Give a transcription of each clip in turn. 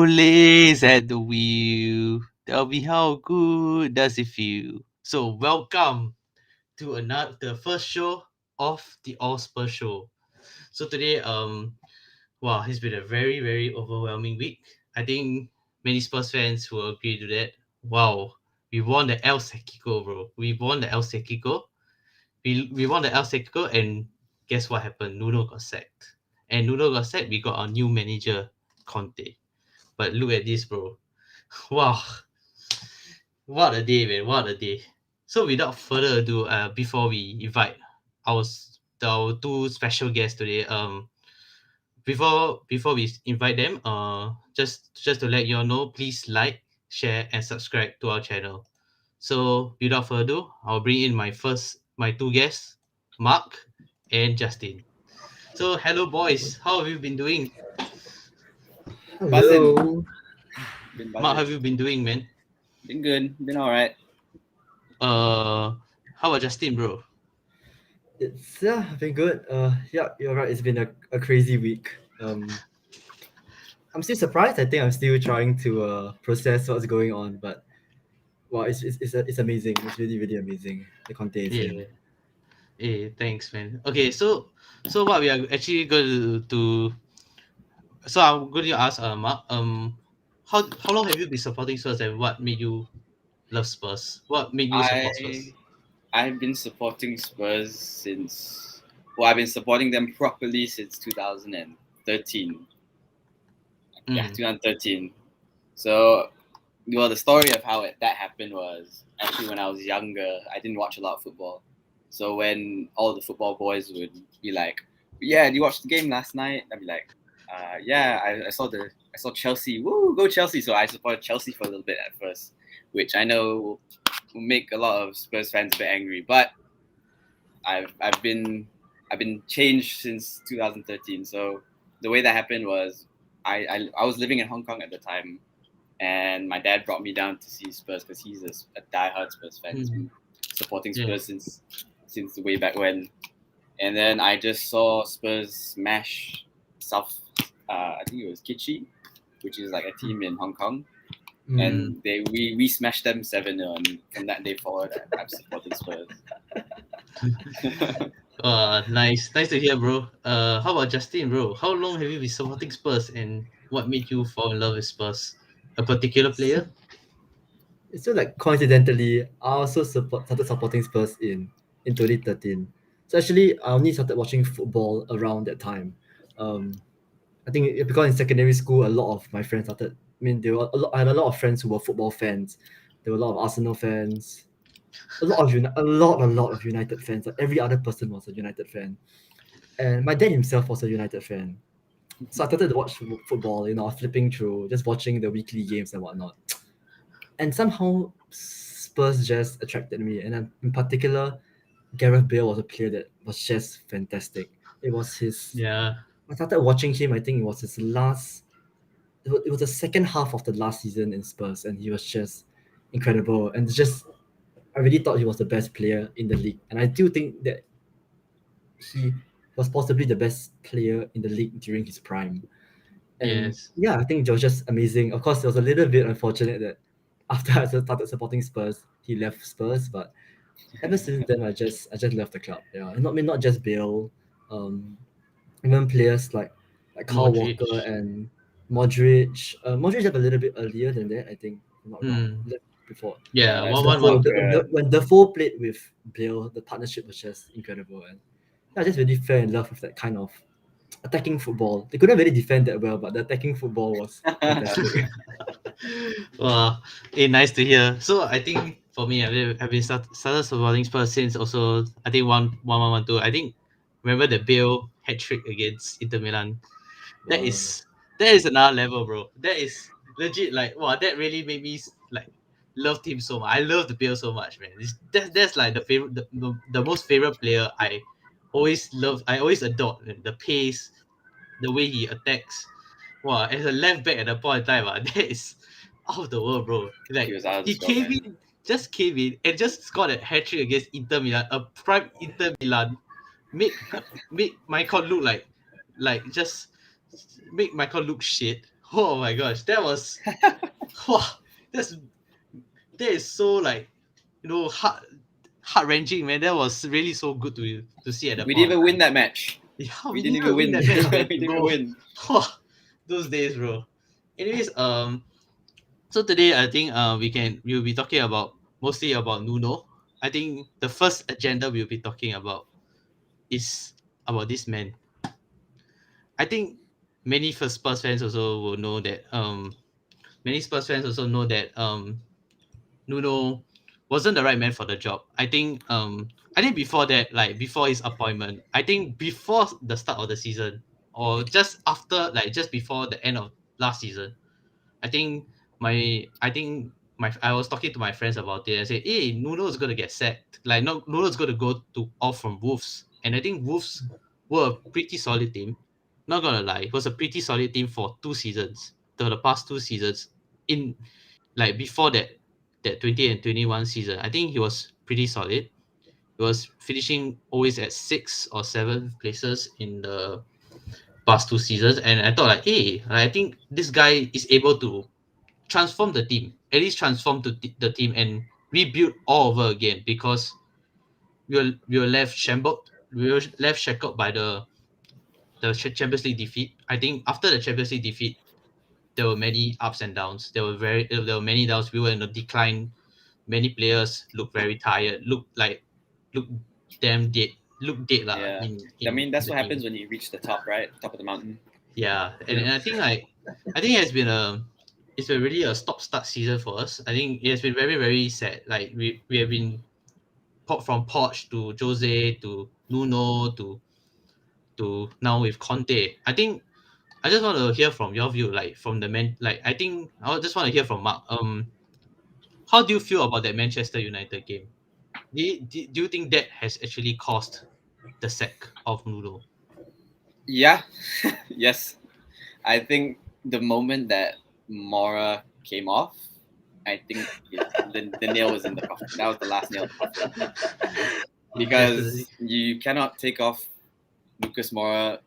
lays at the wheel. Tell me how good does it feel? So welcome to another the first show of the All Spurs Show. So today, wow, it's been a very overwhelming week. I think many Spurs fans will agree to that. Wow, we won the El Sequico, bro. We won the El Sequico. We won the El Sequico, and guess what happened? Nuno got sacked. And Nuno got sacked. We got our new manager, Conte. But look at this, bro. Wow, what a day, man! What a day. So without further ado, before we invite our two special guests today, before we invite them, just to let you all know, please like, share, and subscribe to our channel. So without further ado, I'll bring in my two guests, Mark and Justin. So hello, boys. How have you been doing? Buzzing. Hello. Been Mark, buzzing. have you been doing, man? Been good. Been all right. How about Justin, bro? It's been good. Yeah, you're right. It's been a crazy week. I'm still surprised. I think I'm still trying to process what's going on, but wow, it's amazing. It's really amazing. The Conte is in. Yeah. Thanks, man. Okay, so what we are actually going to so I'm going to ask Mark, how long have you been supporting Spurs and what made you love Spurs? What made you support I Spurs? I've been supporting Spurs since I've been supporting them properly since 2013. Yeah, Mm. 2013. So, the story of how that happened was actually when I was younger. I didn't watch a lot of football. So when all the football boys would be like, "Yeah, did you watch the game last night?" I'd be like, "Yeah, I saw Chelsea. Woo, go Chelsea!" So I supported Chelsea for a little bit at first, which I know will make a lot of Spurs fans a bit angry. But I've been changed since 2013. So the way that happened was I was living in Hong Kong at the time, and my dad brought me down to see Spurs because he's a diehard Spurs fan. He's Mm. been supporting Yeah. Spurs since way back when. And then I just saw Spurs smash South. I think it was Kitchi, which is like a team in Hong Kong, Mm. and we smashed them 7-0. And from that day forward, I've supported Spurs. Nice to hear, bro. How about Justin, bro? How long have you been supporting Spurs and what made you fall in love with Spurs? A particular So, player? so like coincidentally, I also started supporting Spurs in 2013. So actually, I only started watching football around that time. Um, I think because in secondary school, a lot of my friends started. I mean, there were I had a lot of friends who were football fans. There were a lot of Arsenal fans. A lot of United fans. Like every other person was a United fan, and my dad himself was a United fan. So I started to watch football. You know, flipping through, just watching the weekly games and whatnot. And somehow Spurs just attracted me, and then in particular, Gareth Bale was a player that was just fantastic. It was his. Yeah. I started watching him. I think it was his last. It was the second half of the last season in Spurs, and he was just incredible. And just I really thought he was the best player in the league, and I do think that he was possibly the best player in the league during his prime. And Yes. yeah, I think it was just amazing. Of course, it was a little bit unfortunate that after I started supporting Spurs, he left Spurs. But ever since then, I just left the club. Yeah, and not just Bale, um, even players like Kyle Modric. Walker and Modric. Modric left a little bit earlier than that, I think. If I'm not wrong. Mm. He left before. Yeah, Yeah, When that's one. When Defoe played with Bale, the partnership was just incredible, and I just really fell in love with that kind of attacking football. They couldn't really defend that well, but the attacking football was fantastic. Wow, nice to hear. So I think for me, I've been started supporting Spurs since also I think one two. I think remember the Bale hat trick against Inter Milan. That Wow. is that is another level, bro. That is legit like wow. That really made me like loved him so much. I love the Bale so much, man. That's like the most favorite player I always adore the pace, the way he attacks. Wow, as a left back at the point in time, that is out of the world, bro. he Like was out of he this world, man. came in and just scored a hat trick against Inter Milan, a prime Inter Milan, make make Michael look like just make Michael look shit. Oh my gosh, that was wow, that's that is so like heart wrenching, man. That was really so good to see at that We point didn't of even win time. that match. Yeah, We we didn't didn't even even win win. that match, man. We didn't even Bro, win. those days, bro. Anyways, so today I think we'll be talking about mostly about Nuno. I think the first agenda we'll be talking about is about this man. I think many first Spurs fans also will know that many Spurs fans also know that Nuno wasn't the right man for the job. I think before that, like before his appointment, I think before the start of the season or just after, like just before the end of last season, I think I was talking to my friends about it. I said, "Hey, Nuno is gonna get sacked. Like, no, Nuno is gonna go to off from Wolves." And I think Wolves were a pretty solid team. Not gonna lie, it was a pretty solid team for 2 seasons. The past 2 seasons, in like before that 20 and 21 season, I think he was pretty solid. He was finishing always at 6 or 7 places in the past 2 seasons, and I thought like, hey, I think this guy is able to transform the team, at least transform the team and rebuild all over again because we were left shambled, we were left shackled by the Champions League defeat. I think after the Champions League defeat, there were many ups and downs. There were many downs. We were in a decline. Many players look very tired. Look damn dead. Look dead lah Yeah. I in mean, that's the what team. happens when you reach the top, right? Top of the mountain. Yeah, Yeah. and I think it's been really a stop start season for us. I think it has been very very sad. Like we have been from Poch to Jose to Nuno to now with Conte. I think I just want to hear from your view, like from the man. Like I think I just want to hear from Mark. How do you feel about that Manchester United game? Do you think that has actually caused the sack of Nuno? Yeah. Yes. I think the moment that Mora came off, I think the nail was in the coffin. That was the last nail in the coffin. Definitely. Because you cannot take off Lucas Moura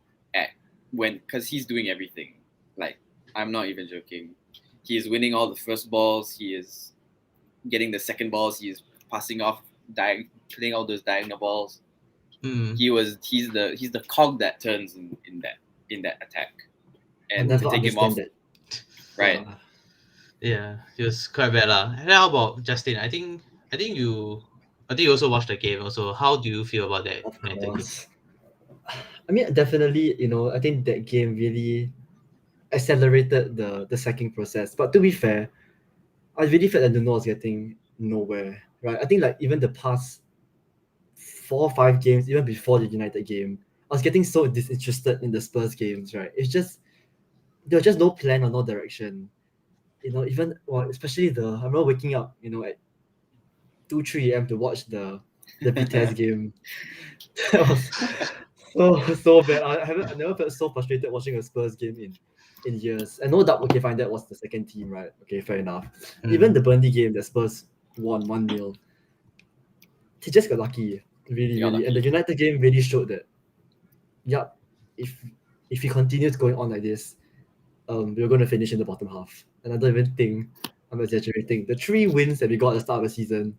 because he's doing everything. Like, I'm not even joking. He is winning all the first balls. He is getting the second balls. He is passing off, playing all those diagonal balls. Mm. He's the cog that turns in that attack. I'll And to never take him understand off, that. right? Yeah. Yeah, it was quite bad lah. And how about Justin? I think you also watched the game. Also, how do you feel about that Of United game? course. I mean, definitely, I think that game really accelerated the sacking process. But to be fair, I really felt that Nuno was getting nowhere, right? I think like even the past 4 or 5 games, even before the United game, I was getting so disinterested in the Spurs games, right? It's just there was just no plan or no direction. Even well, especially I remember waking up, at 2, 3 a.m. to watch the Vitesse game. That was so bad. I never felt so frustrated watching a Spurs game in years. And no doubt, okay, fine, that was the second team, right? Okay, fair enough. Even the Burnley game that Spurs won 1-0, he just got lucky, really, He got really. And the lucky. United game really showed that, yep, if if he continues going on like this, we're going to finish in the bottom half. And I don't even think I'm exaggerating. The 3 wins that we got at the start of the season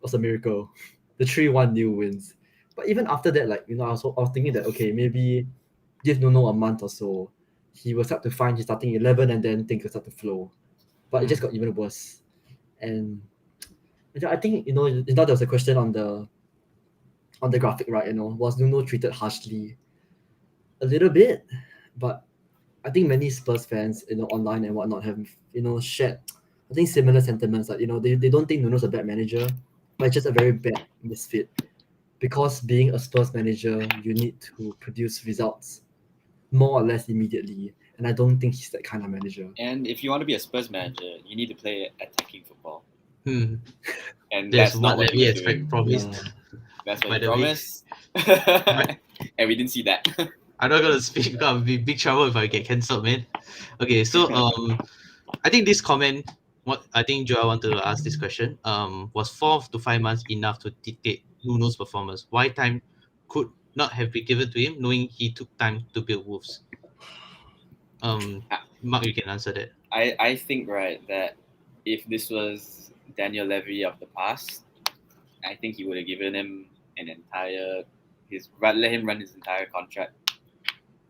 was a miracle. The 3-1 new wins. But even after that, like, I was thinking that, okay, maybe give Nuno a month or so, he will start to find his starting 11 and then things will start to flow. But it just got even worse. And I think, now there was a question on the graphic, right? Was Nuno treated harshly? A little bit, but I think many Spurs fans, online and whatnot have, shared, I think similar sentiments. Like, they don't think Nuno's a bad manager, but it's just a very bad misfit. Because being a Spurs manager, you need to produce results more or less immediately. And I don't think he's that kind of manager. And if you want to be a Spurs manager, you need to play attacking football. Hmm. And That's that's what not what he Levy was has doing. promised. Yeah. That's what By he the way, promised. but And we didn't see that. I'm not gonna speak because I'll be big trouble if I get cancelled, man. Okay, so I think this comment, what I think Joel wanted to ask this question, was 4 to 5 months enough to dictate Nuno's performance? Why time could not have been given to him, knowing he took time to build Wolves? Um, Mark, you can answer that. I think right that if this was Daniel Levy of the past, I think he would have given him an entire let him run his entire contract.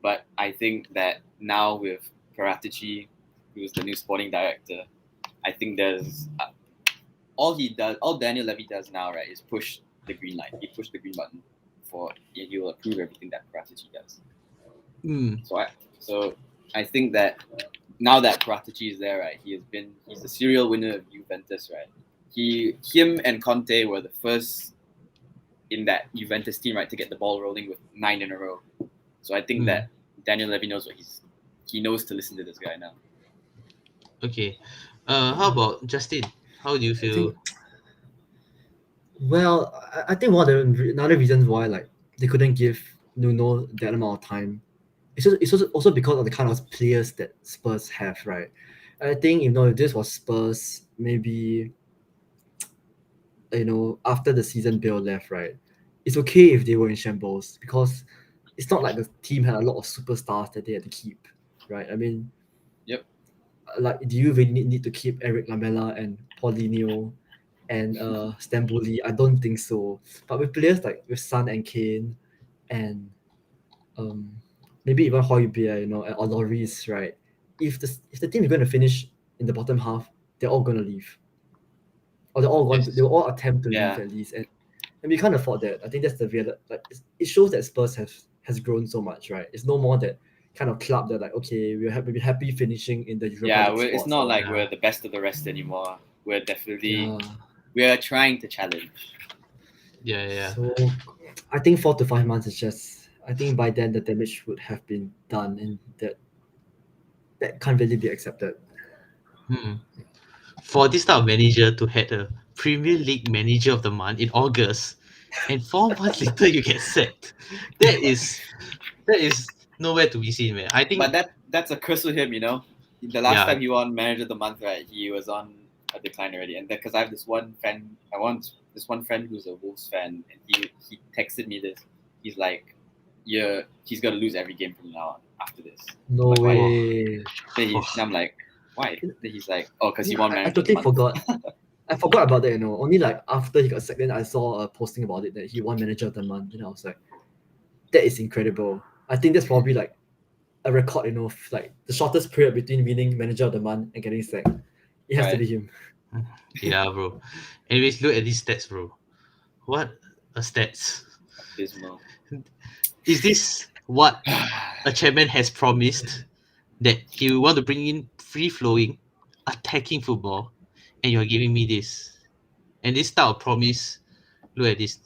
But I think that now with Paratici, who's the new sporting director, I think there's all Daniel Levy does now, right, is push the green light. He pushed the green button and he will approve everything that Paratici does. Mm. So I think that now that Paratici is there, right, he's a serial winner of Juventus, right. Him and Conte were the first in that Juventus team, right, to get the ball rolling with 9 in a row. So I think that Daniel Levy knows he knows to listen to this guy now. Okay. How about Justin? How do you I feel? think, well, I think one of the another reasons why like they couldn't give Nuno that amount of time, it's also because of the kind of players that Spurs have, right? I think if this was Spurs, maybe after the season Bale left, right? It's okay if they were in shambles because it's not like the team had a lot of superstars that they had to keep, right? I mean, Yep. like, do you really need to keep Eric Lamela and Paulinho and Stamboli? I don't think so. But with players like with Son and Kane and maybe even Højbjerg, or Lloris, right? If the team is going to finish in the bottom half, they're all going to leave, or Yes. they will all attempt to leave Yeah. at least, and we can't afford that. I think that's the real like it shows that Spurs has grown so much, right? It's no more that kind of club that like, okay, we'll be happy finishing in the Europa Yeah, League it's spots, not or like Yeah. we're the best of the rest anymore. We're definitely yeah. we're trying to challenge. Yeah. So I think 4 to 5 months is just. I think by then the damage would have been done, and that can't really be accepted. For this type of manager to head a Premier League Manager of the Month in August, and 4 months later you get sacked, that is nowhere to be seen, man. I But think that's a curse with him, you know. The last yeah, time he won Manager of the Month, right, he was on a decline already. And because I have this one friend, this one friend who's a Wolves fan, and he texted me this. He's like, "Yeah, he's gonna lose every game from now on after this." No I'm like, why? oh, way. Then oh, I'm like, why? Then he's like, oh, because he Yeah, won I Manager of the totally Month. forgot. I forgot about that. Only like after he got sacked, then I saw a posting about it that he won Manager of the Month, and I was like, that is incredible. I think that's probably like a record. Like the shortest period between winning Manager of the Month and getting sacked. It has to Right. be him. yeah, bro. Anyways, look at these stats, bro. What a stats. Abysmal. Is this what a chairman has promised, that he will want to bring in free flowing, attacking football, and you're giving me this? And this type of promise, look at this.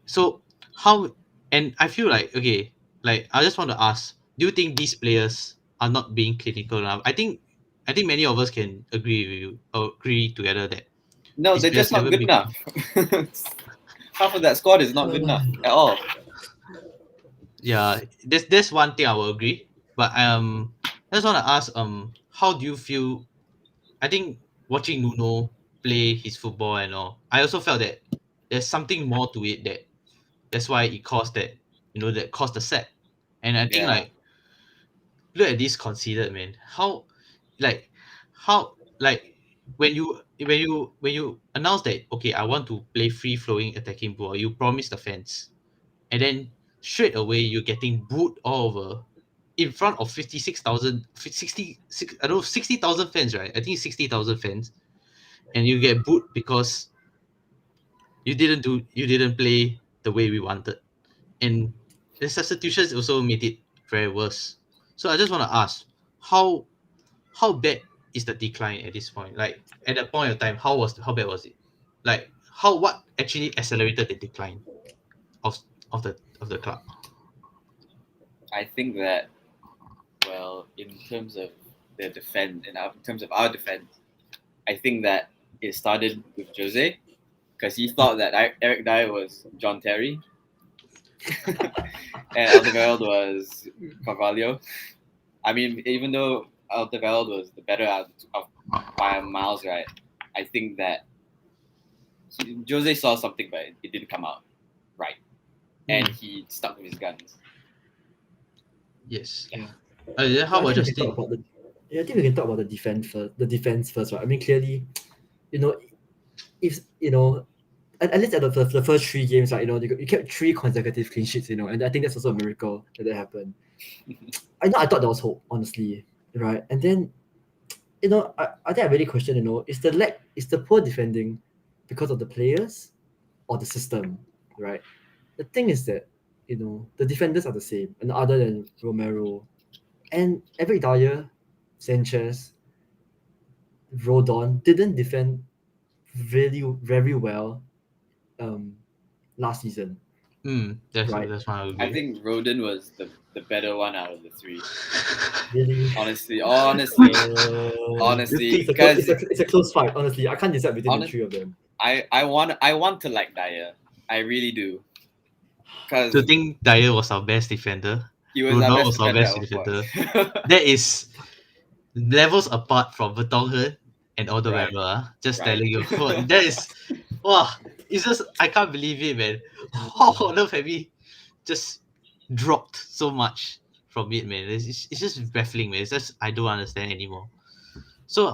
So how, and I feel like, okay, like I just want to ask, do you think these players are not being clinical enough? I think many of us can agree with you, or agree together that No, these they're just players not haven't good been. enough. Half of that squad is not good enough at all. Yeah, there's one thing I will agree, but I just want to ask, how do you feel? I think watching Nuno play his football and all, I also felt that there's something more to it, that's why it caused that, that caused the set. And I think, Yeah. like, look at this considered, man. Like like when you announce that, okay, I want to play free flowing attacking ball, you promise the fans, and then straight away you're getting booed all over in front of 56,000, 66, I don't know, 60,000 fans, right? I think it's 60,000 fans, and you get booed because you didn't play the way we wanted, and the substitutions also made it very worse. So I just want to ask, how how bad is the decline at this point? Like, at that point of time, how bad was it? Like, what actually accelerated the decline of the club? I think that, well, in terms of the defense, in terms of our defense, I think that it started with Jose because he thought that Eric Dyer was John Terry and Alderweireld was Carvalho. I mean, even though Alderweireld was the better out of by miles, right? I think that Jose saw something, but it didn't come out right, and he stuck with his guns. Yes. Yeah. Then how So I about think we can talk Justin? about the Yeah, I think we can talk about the defense first. The defense first, right? I mean, clearly, you know, if at least at the first 3 games, right? You kept 3 consecutive clean sheets, and I think that's also a miracle that happened. I thought there was hope, honestly, right? And then, I think I really question, is the poor defending because of the players or the system, right? The thing is that, the defenders are the same, and other than Romero and Eric Dyer, Sanchez, Rodon didn't defend really very well um, last season, That's right? that's why I I agree. think Roden was the better one out of the three. Really. Honestly, honestly, You honestly, think because It's a close fight. Honestly, I can't decide between the honest, three of them. I want to like Dyer. I really do, to because think Dyer was our best defender, he was our Ronaldo best was our defender best at one defender. point. That is levels apart from Vertonghen and Right, Alderweireld. Just right. telling you, that is, wow! It's just I can't believe it, man. How on earth have we just dropped so much from it, man? It's just baffling, man. It's just I don't understand anymore. So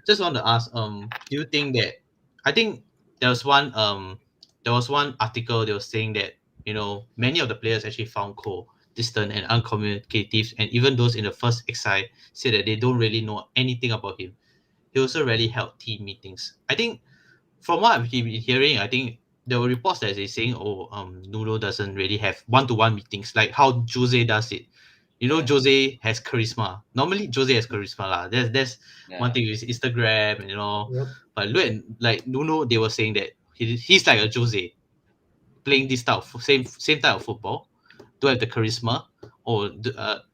just want to ask, do you think that I think there was one there was one article they were saying that many of the players actually found Cole distant and uncommunicative, and even those in the first XI said that they don't really know anything about him. He also rarely held team meetings. I think from what I've been hearing, I think there were reports that they saying, oh, Nuno doesn't really have one-to-one meetings like how Jose does it. Yeah, Jose has charisma. Normally, Jose has charisma lah. That's one yeah, thing with Instagram and Yep. But look at like Nuno, they were saying that he's like a Jose playing this type of same type of football. Do have the charisma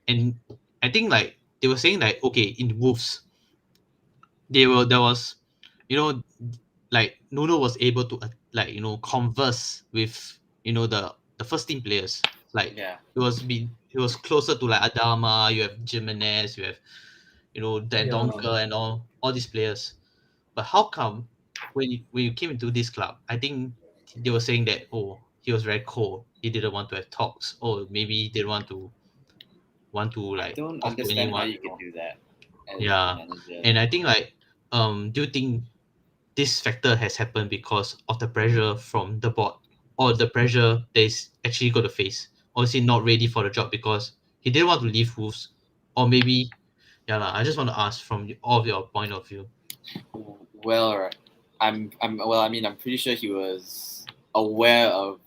and I think like they were saying like okay in Wolves there was you know like Nuno was able to converse with the first team players. Like yeah. he was closer to like Adama, you have Jimenez, you have Dan Yeah. Donker and all these players. But how come when you came into this club, I think they were saying that he was very cold. He didn't want to have talks, or maybe he didn't want to I like don't talk to understand how anyone. you can do that as a Yeah, manager. and I think like do you think this factor has happened because of the pressure from the board or the pressure that is actually going to face? Or is he not ready for the job because he didn't want to leave Wolves? Or maybe, yeah, lah, I just want to ask from all of your point of view. Well, well. I mean, I'm pretty sure he was aware of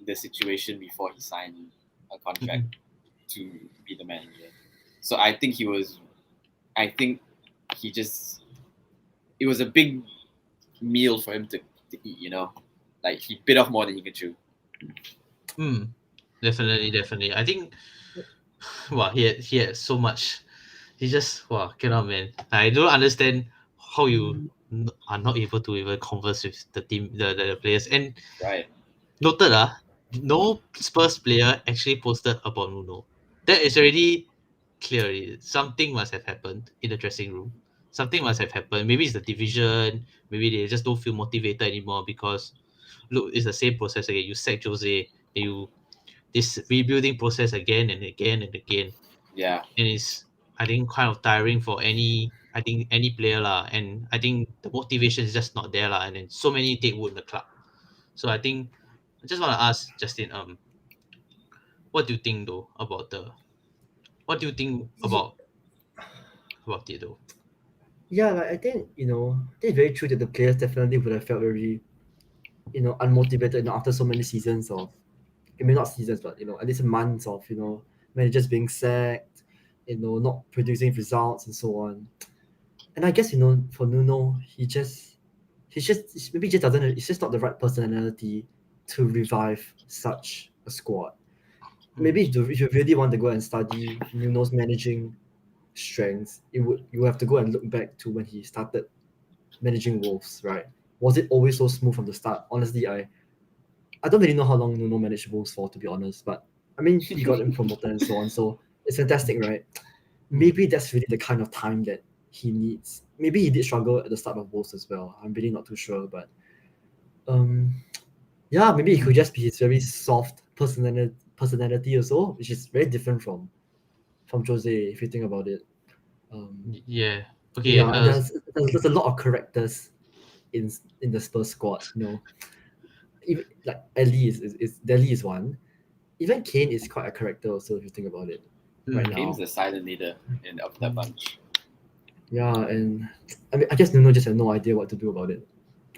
the situation before he signed a contract Mhm. to be the manager. So I think he was. I think he just. It was a big meal for him to eat. Like he bit off more than he could chew. Definitely, definitely. I think, wow, he had so much. He just, wow, cannot, man. I don't understand how you are not able to even converse with the team, the players. And Right. noted, no Spurs player actually posted about Nuno. That is already clear. Already. Something must have happened in the dressing room. Something must have happened. Maybe it's the division. Maybe they just don't feel motivated anymore because look, it's the same process again. You sack Jose, you this rebuilding process again and again and again, Yeah. and it's I think kind of tiring for any player lah. And I think the motivation is just not there lah. And then so many take wood in the club. So I think I just want to ask Justin, what do you think though about the what do you think Ye- about it though? Yeah, like I think it's very true that the players definitely would have felt very unmotivated after so many seasons of, I mean not seasons, but at least months of managers being sacked, not producing results and so on. And I guess for Nuno, he's just maybe just doesn't he's just not the right personality to revive such a squad. Mm, Maybe if you really want to go and study Nuno's managing strengths, you have to go and look back to when he started managing Wolves, right? Was it always so smooth from the start? Honestly, I don't really know how long Nuno managed Wolves for, to be honest. But I mean, he got him promoted and so on, so it's fantastic, right? mm, Maybe that's really the kind of time that he needs. Maybe he did struggle at the start of Wolves as well. I'm really not too sure, but um, yeah, maybe it could mm. just be his very soft personality also, which is very different from Jose if you think about it. Yeah. Okay. Yeah, and there's a lot of characters in the Spurs squad. Even like Ali is Delhi is one. Even Kane is quite a character also if you think about it right Kane's now. the silent leader of that bunch. Yeah, and I mean I guess Nuno just had no idea what to do about it.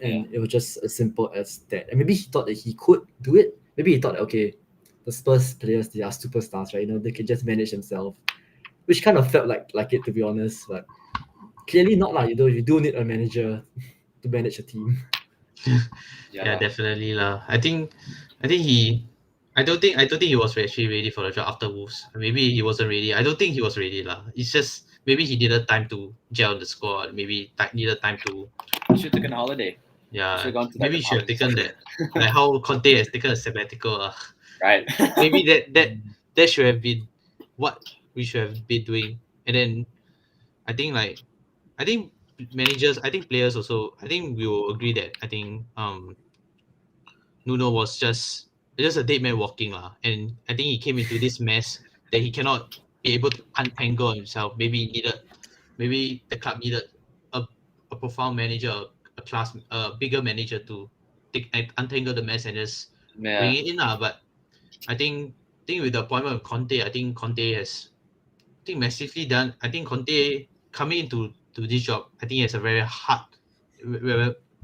Yeah. And it was just as simple as that. And maybe he thought that he could do it. Maybe he thought, okay, the Spurs players, they are superstars, right? They can just manage themselves, which kind of felt like it, to be honest. But clearly not like you do need a manager to manage a team. Yeah, definitely lah. I think he, I don't think he was actually ready for the job after Wolves. Maybe he wasn't ready. I don't think he was ready lah. It's just maybe he needed time to gel the squad. Maybe needed time to, He should have taken a holiday. yeah. Should have gone to Maybe like he the should have Bahamas or taken something. that, like how Conte has taken a sabbatical. Right. Maybe that should have been what we should have been doing. And then I think like I think managers, I think players also. I think we will agree that I think Nuno was just a dead man walking lah, and I think he came into this mess that he cannot be able to untangle himself. Maybe the club needed a, a profound manager, a bigger manager to take and untangle the mess and just bring Yeah. it in lah. But I think with the appointment of Conte, I think Conte has massively done. I think Conte coming into this job, I think he has a very hard,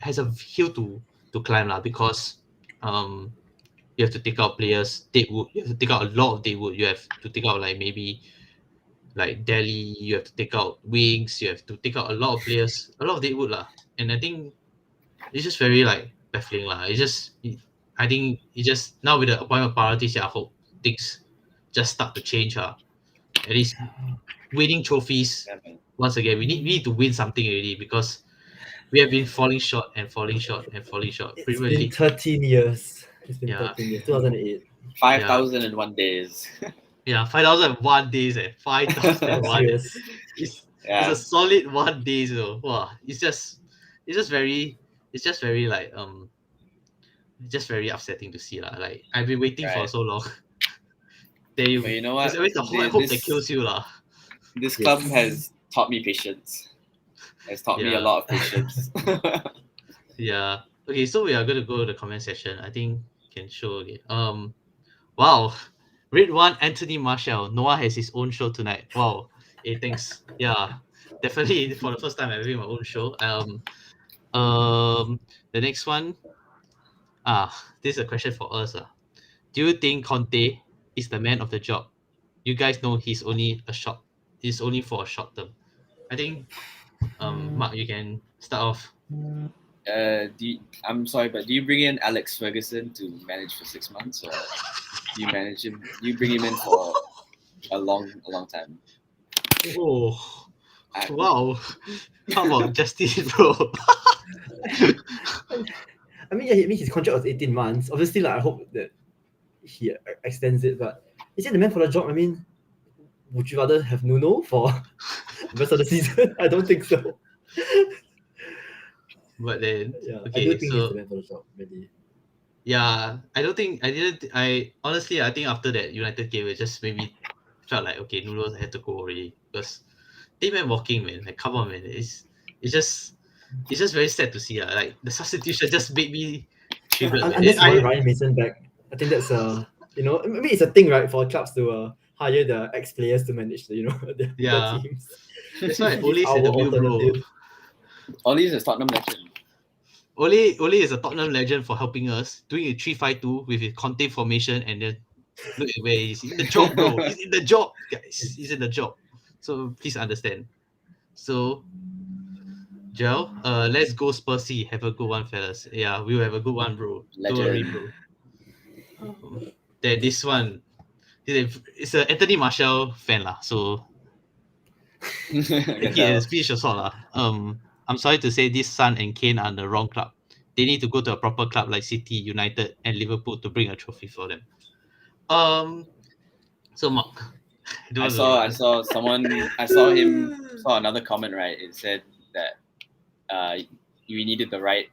has a hill to climb lah because um you have to take out players deadwood. You have to take out a lot of deadwood. You have to take out like maybe like Delhi. You have to take out wings. You have to take out a lot of players, a lot of deadwood lah. And I think it's just very like baffling lah. I think it just now with the appointment priorities, I hope things just start to change. At least winning trophies Yeah, man. once again. We need to win something already because we have been falling short and falling short and falling short. It's Premier been League, 13 years. It's been yeah, 13 years. 2008. 5,001 days. yeah, 5,001 days, 5,001. Serious. It's a Yeah. solid 1 days, though. Wow, it's just very, like just very upsetting to see lah. Like I've been waiting for Right. so long. There you, But you know it's what? always the hope that kills you lah. This Yes. club has taught me patience. Has taught me a Yeah. lot of patience. Yeah. Okay, so we are gonna go to the comment section. I think can show again. Wow. Red one, Anthony Marshall. Noah has his own show tonight. Wow. Hey, thanks. Yeah. Definitely for the first time I'm having my own show. The next one. This is a question for us. Do you think Conte is the man of the job? You guys know he's only for a short term. I think Mark, you can start off. I'm sorry, but do you bring in Alex Ferguson to manage for 6 months, or do you manage him? You bring him in for a long time. Oh, I- wow. How about Justin, bro? I mean, yeah, his contract was 18 months. Obviously, like I hope that he extends it. But is he the man for the job? I mean, would you rather have Nuno for the rest of the season? I don't think so. But then, Yeah, I okay, do think he's so the man for the job, really. yeah, I think after that United game, it just maybe felt like, okay, Nuno had to go already because they went walking, man. Like, come on, man. It's just very sad to see. Like, the substitution just made me triggered, man. Unless you want Ryan Mason back, I think that's maybe it's a thing, right, for clubs to hire the ex players to manage their Yeah. teams. That's why It's Ole's our in the wheel, bro. alternative. Ole's a Tottenham legend. Ole is a Tottenham legend for helping us doing a 3-5-2 with his Conte formation, and then look at where he's in the job, bro. He's in the job, guys. He's in the job. So please understand. So, Joe, let's go Spursy. Have a good one, fellas. Yeah, we'll have a good one, bro. Don't worry, Legend. bro. Then this one, it's an Anthony Marshall fan lah. So I can take it tell. as speech or sort lah. I'm sorry to say this Son and Kane are in the wrong club. They need to go to a proper club like City, United, and Liverpool to bring a trophy for them. So Mark, I saw another comment, right? It said that we needed the right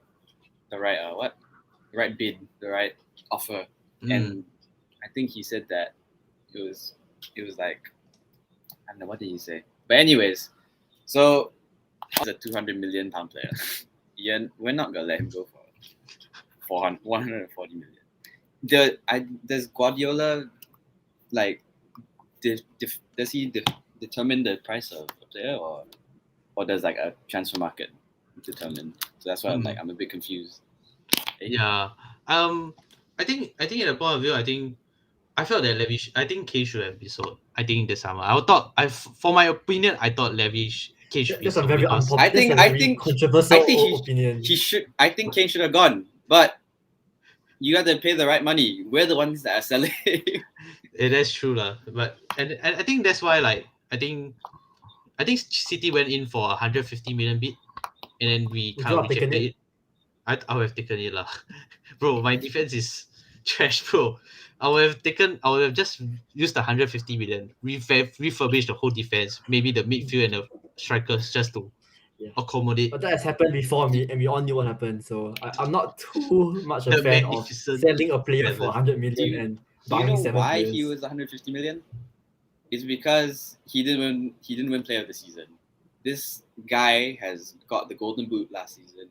bid, the right offer, and I think he said that it was like, I don't know, what did he say? But anyways, So, he's a 200 million pound player. Yeah, we're not gonna let him go for 140 million. Does Guardiola like does he determine the price of a player, or does like a transfer market determine? So that's why I'm a bit confused. Yeah. I think at the point of view, I felt that Levy. I think K should have been sold. I think this summer. For my opinion, I thought K should be That's a sold very because I that's a think I very think controversial I think opinion. he should. I think Kane should have gone, but you got to pay the right money. We're the ones that are selling. that's true lah. But and I think that's why I think City went in for 150 million bid, and then we Would kind you of have taken rejected it? it. I would have taken it lah. Bro, my defense is trash, bro. I would have just used the 150 million, refurbish the whole defense, maybe the midfield and the strikers just to Yeah. accommodate But that has happened before me, and we all knew what happened. So I'm not too much a the fan of magnificent selling a player for seven. 100 do million you and do you buying know 7 why players. he was 150 million? It's because he didn't win Player of the Season. This guy has got the Golden Boot last season.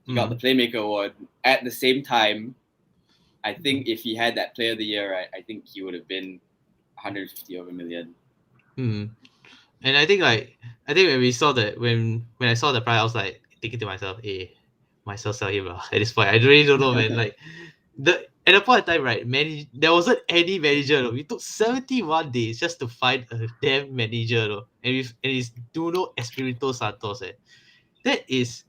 He got the Playmaker award at the same time. I think if he had that Player of the Year, right, I think he would have been 150 over million. And I think when we saw that when I saw the price, I was like thinking to myself, hey, might as well sell him lah. At this point, I really don't know, man. Like at the point of time, right, there wasn't any manager. No. We took 71 days just to find a damn manager, no. And it's Nuno Espirito Santos. That is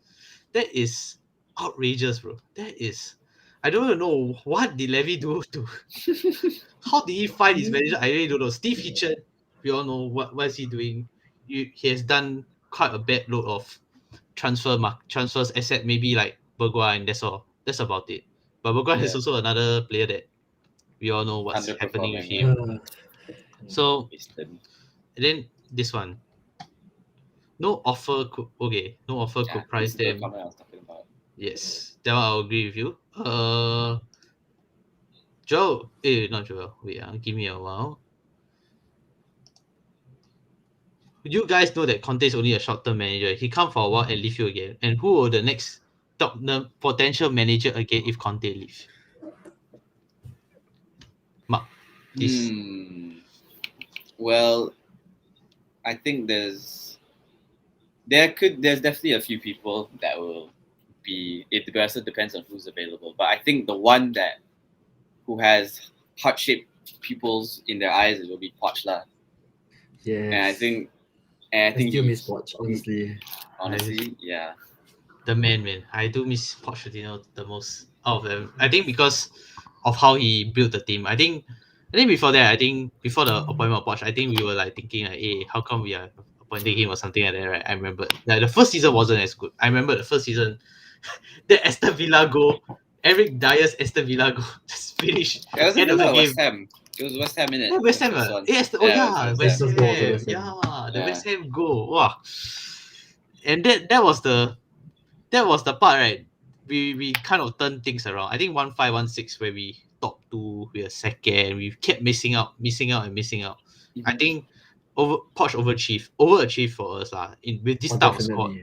outrageous, bro. That is, I don't even know what did Levy do to. How did he find his manager? I really don't know. Steve Hitchen, we all know what is he doing. He has done quite a bad load of transfers, except maybe like Bergwijn, and that's all. That's about it. But Bergwijn is also another player that we all know what's happening with him. So and then this one, no offer could price them. I was talking about. Yes, that one I'll agree with you. Joel, not Joel. Wait, give me a while. You guys know that Conte is only a short-term manager. He come for a while and leave you again. And who will the next potential manager again if Conte leave? Mark, please. Well, I think there's definitely a few people that will be. It also depends on who's available. But I think the one who has heart-shaped pupils in their eyes, it will be Poch lah. Yes. And I think still miss Poch, honestly. Honestly, yeah. The man. I do miss Pochettino the most out of them. I think because of how he built the team. I think before that, before the appointment of Poch, I think we were like thinking like, hey, how come we are appointing him or something like that, right? I remember like the first season wasn't as good. I remember the first season, the Aston Villa goal, Eric Dyer's Aston Villa goal just finished. It was end of the game. West Ham. It was West Ham, innit? Yeah, West Ham. Yes, West Ham. The West Ham goal. Wow. And that was the part, right? We kind of turned things around. I think 1-5, 1-6 where we top 2, we are second. We kept missing out. I think Poch overachieved for us with this type of squad.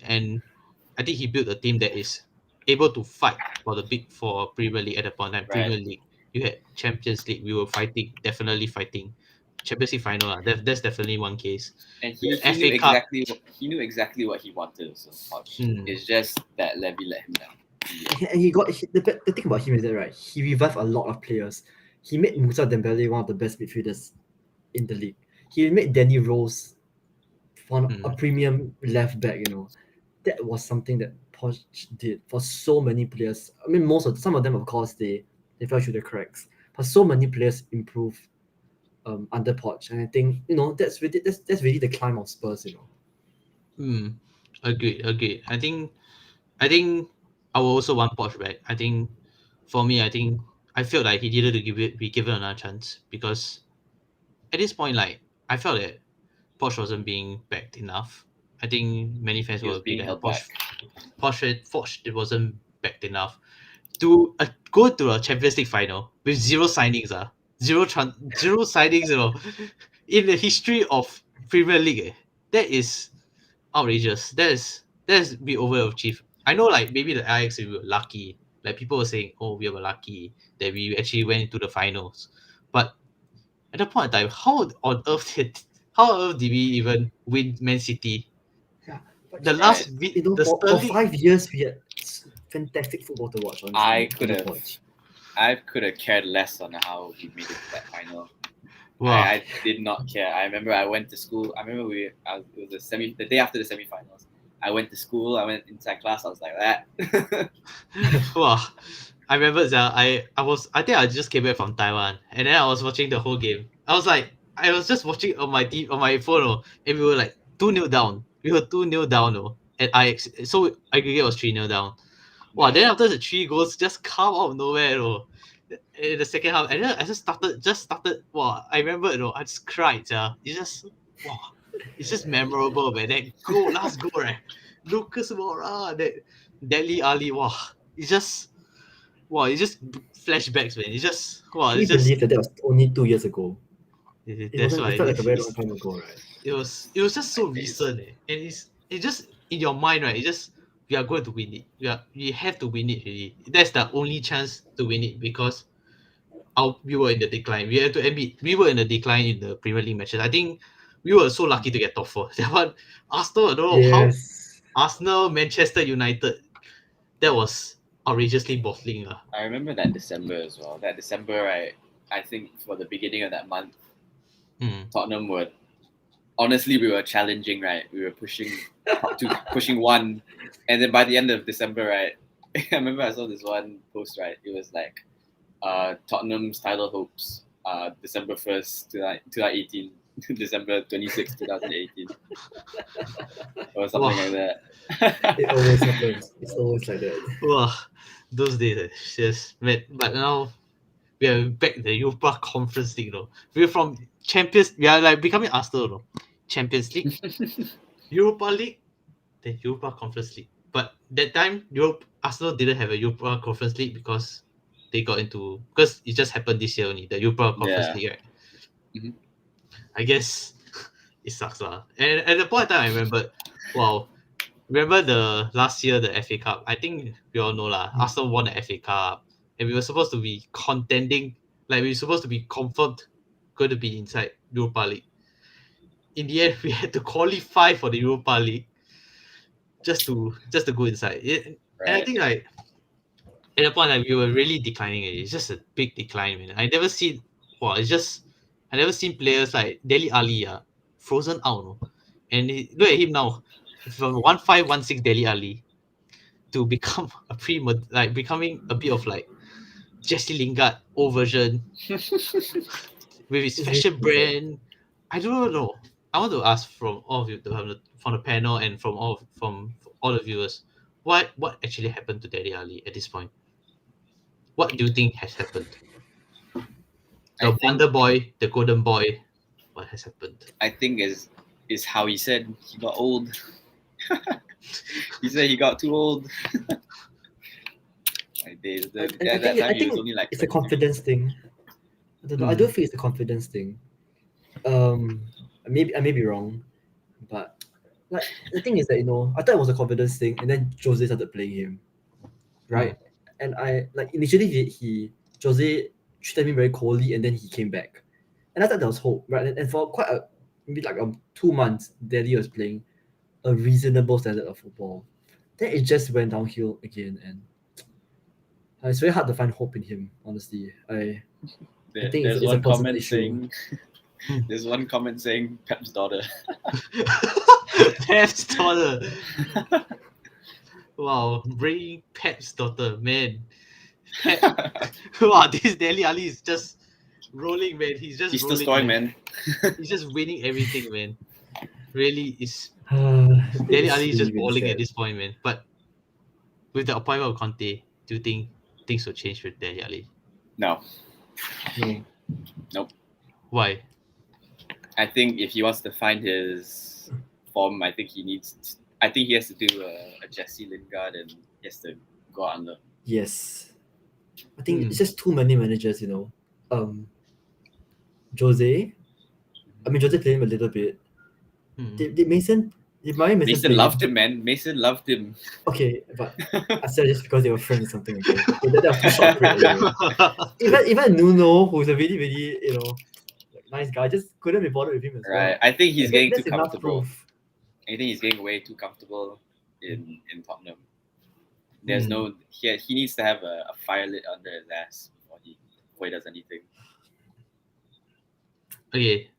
And I think he built a team that is able to fight for Premier League at the point in time. Premier League, you had Champions League, we were definitely fighting. Champions League final, that's definitely one case. And he knew exactly what he wanted. So it's just that Levy let him down. And the thing about him is that, right, he revived a lot of players. He made Moussa Dembele one of the best midfielders in the league. He made Danny Rose a premium left back. That was something that Poch did for so many players. I mean, some of them, of course, they fell through the cracks, but so many players improved under Poch, and I think that's really the climb of Spurs. Agreed. I think I will also want Poch back. I think for me, I felt like he needed to be given another chance, because at this point, like, I felt that Poch wasn't being backed enough. I think many fans will be that Poch it wasn't backed enough to go to a Champions League final with zero signings. Zero signings, in the history of Premier League. That is outrageous. That is be overachieved. I know, like maybe the Ajax we were lucky. Like people were saying, oh, we were lucky that we actually went into the finals. But at that point in time, how on earth did we even win Man City? Yeah, but The Right. last bit, you know, the for Sterling. 5 years we had fantastic football to watch. Honestly, I at could no have point. I could have cared less on how we made it to that final. Wow. I did not care. I remember I went to school. I remember it was the day after the semifinals. I went to school. I went inside class. I was like that. Wow. I remember that I think I just came back from Taiwan and then I was watching the whole game. I was just watching on my phone, and we were like 2-0 down. We were 2-0 down, and so aggregate was 3-0 down. Wow, then after the 3 goals just come out of nowhere, in the second half, and then I just started. Wow, I remember, I just cried, wow, it's just memorable, man. That goal, last goal, right? Lucas Moura, that Deli Ali, wow, it's just, wow, it's just flashbacks, man. It's just, wow, Can you it's just, believe that was only 2 years ago? It that's wasn't. why It felt like a very long time ago, right? it was just so It is. recent, and it's just in your mind, right? It's just we are going to win it. We have to win it really. That's the only chance to win it because we were in the decline. We had to admit we were in the decline in the Premier League matches. I think we were so lucky to get top four. That one, Arsenal, I don't know how Yes. Arsenal, Manchester United, that was outrageously bottling. I remember that December as well. That December, I think for the beginning of that month, Tottenham were honestly we were challenging, right? We were pushing one, and then by the end of December, right? I remember I saw this one post, right? It was like, Tottenham's title hopes, December 1st, 2018, December 26th, 2018, or something Wow. like that. It always happens. It's always like that. Wow, those days, yes, man. But now we are back in the Europa Conference League, We're from Champions. We are like becoming Arsenal, Champions League, Europa League, then Europa Conference League. But that time, Arsenal didn't have a Europa Conference League because because it just happened this year only, the Europa Conference Yeah. League, right? Mhm. I guess it sucks, lah. And at the point in time, I remember, wow, remember the last year the FA Cup? I think we all know lah. Arsenal won the FA Cup, and we were supposed to be contending, like we were supposed to be confirmed going to be inside Europa League. In the end, we had to qualify for the Europa League just to go inside. And I Right. think like at the point like we were really declining. It's just a big decline, man. I never seen players like Deli Ali, frozen out, and look at him now, from 1516 Deli Ali to become becoming a bit of like Jesse Lingard old version with his It's really fashion sad. brand. I don't know. I want to ask from all of you, from the panel and from all the viewers, what actually happened to Daddy Ali at this point? What do you think has happened? I The think Wonder Boy, the Golden Boy, what has happened? I think is how he said he got old. He said he got too old. Like I think was only like it's a 23. confidence thing. I don't know. I don't feel it's a confidence thing. I may be wrong, but like the thing is that I thought it was a confidence thing, and then Jose started playing him, right? And I like initially Jose treated me very coldly, and then he came back, and I thought there was hope, right? And for quite maybe like 2 months, Delhi was playing a reasonable standard of football. Then it just went downhill again, and it's very hard to find hope in him. Honestly, I think There's it's a one personal comment issue. saying there's one comment saying Pep's daughter. Pep's daughter. Wow, bringing Pep's daughter, man. Pep. Wow, this Deli Ali is just rolling, man. He's just He's still rolling, scoring, man. He's just winning everything, man. Really, is Deli It's Ali is really just really balling at sad. this point, man. But with the appointment of Conte, do you think things will change with Deli Ali? No. No. Nope. Why? I think if he wants to find his form, I think he has to do a Jesse Lingard, and he has to go out on loan. Yes, I think it's just too many managers. Jose. I mean, Jose played him a little bit. Did Mason He married Mrs. Mason Bailey. loved him, man. Mason loved him. Okay, but I said just because they were friends or something. Okay, that was too short period. Anyway. Even Nuno, who's a really like, nice guy, just couldn't be bothered with him as well. Right. I think he's getting too That's enough comfortable. proof. I think he's getting way too comfortable in Tottenham. There's no he needs to have a fire lit under his ass before he does anything. Okay,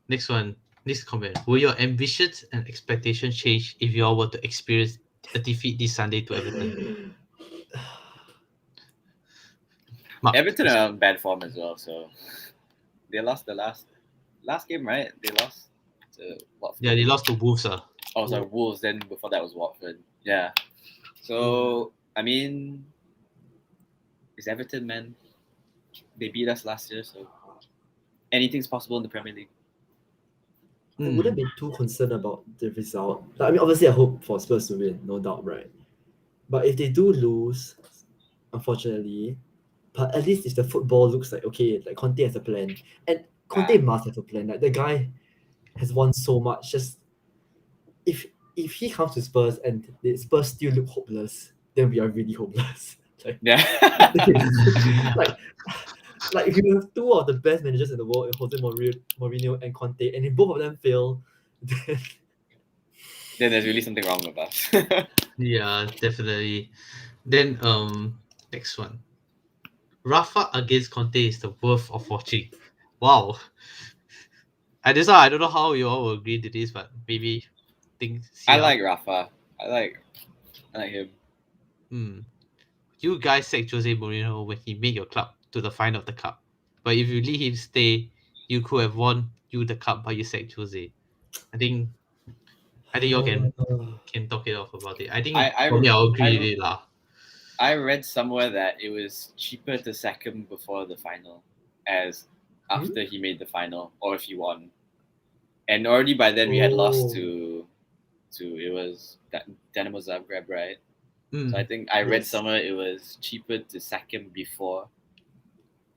next one. Next comment. Will your ambitions and expectations change if you all were to experience a defeat this Sunday to Everton? Mark, Everton are in bad form as well, so they lost the last game, right? They lost to Watford. Yeah, they lost to Wolves. Oh, sorry, Wolves. Then before that was Watford. Yeah. So I mean, it's Everton, man. They beat us last year, so anything's possible in the Premier League. I wouldn't be too concerned about the result. Like, I mean, obviously, I hope for Spurs to win, no doubt, right? But if they do lose, unfortunately, but at least if the football looks like okay, like Conte has a plan, and Conte must have a plan. Like the guy has won so much. Just if he comes to Spurs and the Spurs still look hopeless, then we are really hopeless. Like, Yeah. like if you have two of the best managers in the world, Jose Mourinho and Conte, and if both of them fail, then there's really something wrong with us. Yeah, definitely. Then next one. Rafa against Conte is the worth of watching. Wow. And this one, I don't know how you all will agree to this, but maybe things. I like Rafa. I like him. You guys sacked Jose Mourinho when he made your club to the final of the cup. But if you let him stay, you could have won the cup, but you sacked Jose. I think you all can talk it off about it. I think I'll agree with it lah. I read somewhere that it was cheaper to sack him before the final, as after he made the final, or if he won. And already by then we had lost to it was Dynamo Zagreb, right? So I think I read somewhere it was cheaper to sack him before.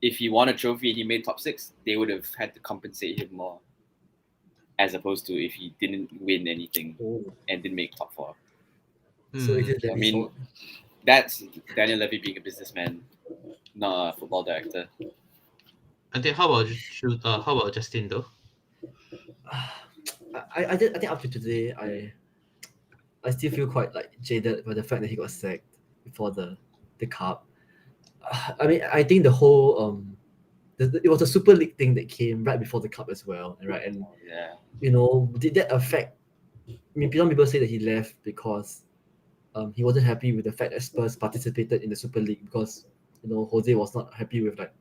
If he won a trophy and he made top 6, they would have had to compensate him more, as opposed to if he didn't win anything and didn't make top 4. So I mean, that's Daniel Levy being a businessman, not a football director. And then how about Justin though? I think up to today, I still feel quite like jaded by the fact that he got sacked before the cup. I mean, I think the whole it was a Super League thing that came right before the cup as well, right? And did that affect? I mean, some people say that he left because he wasn't happy with the fact that Spurs participated in the Super League because Jose was not happy with like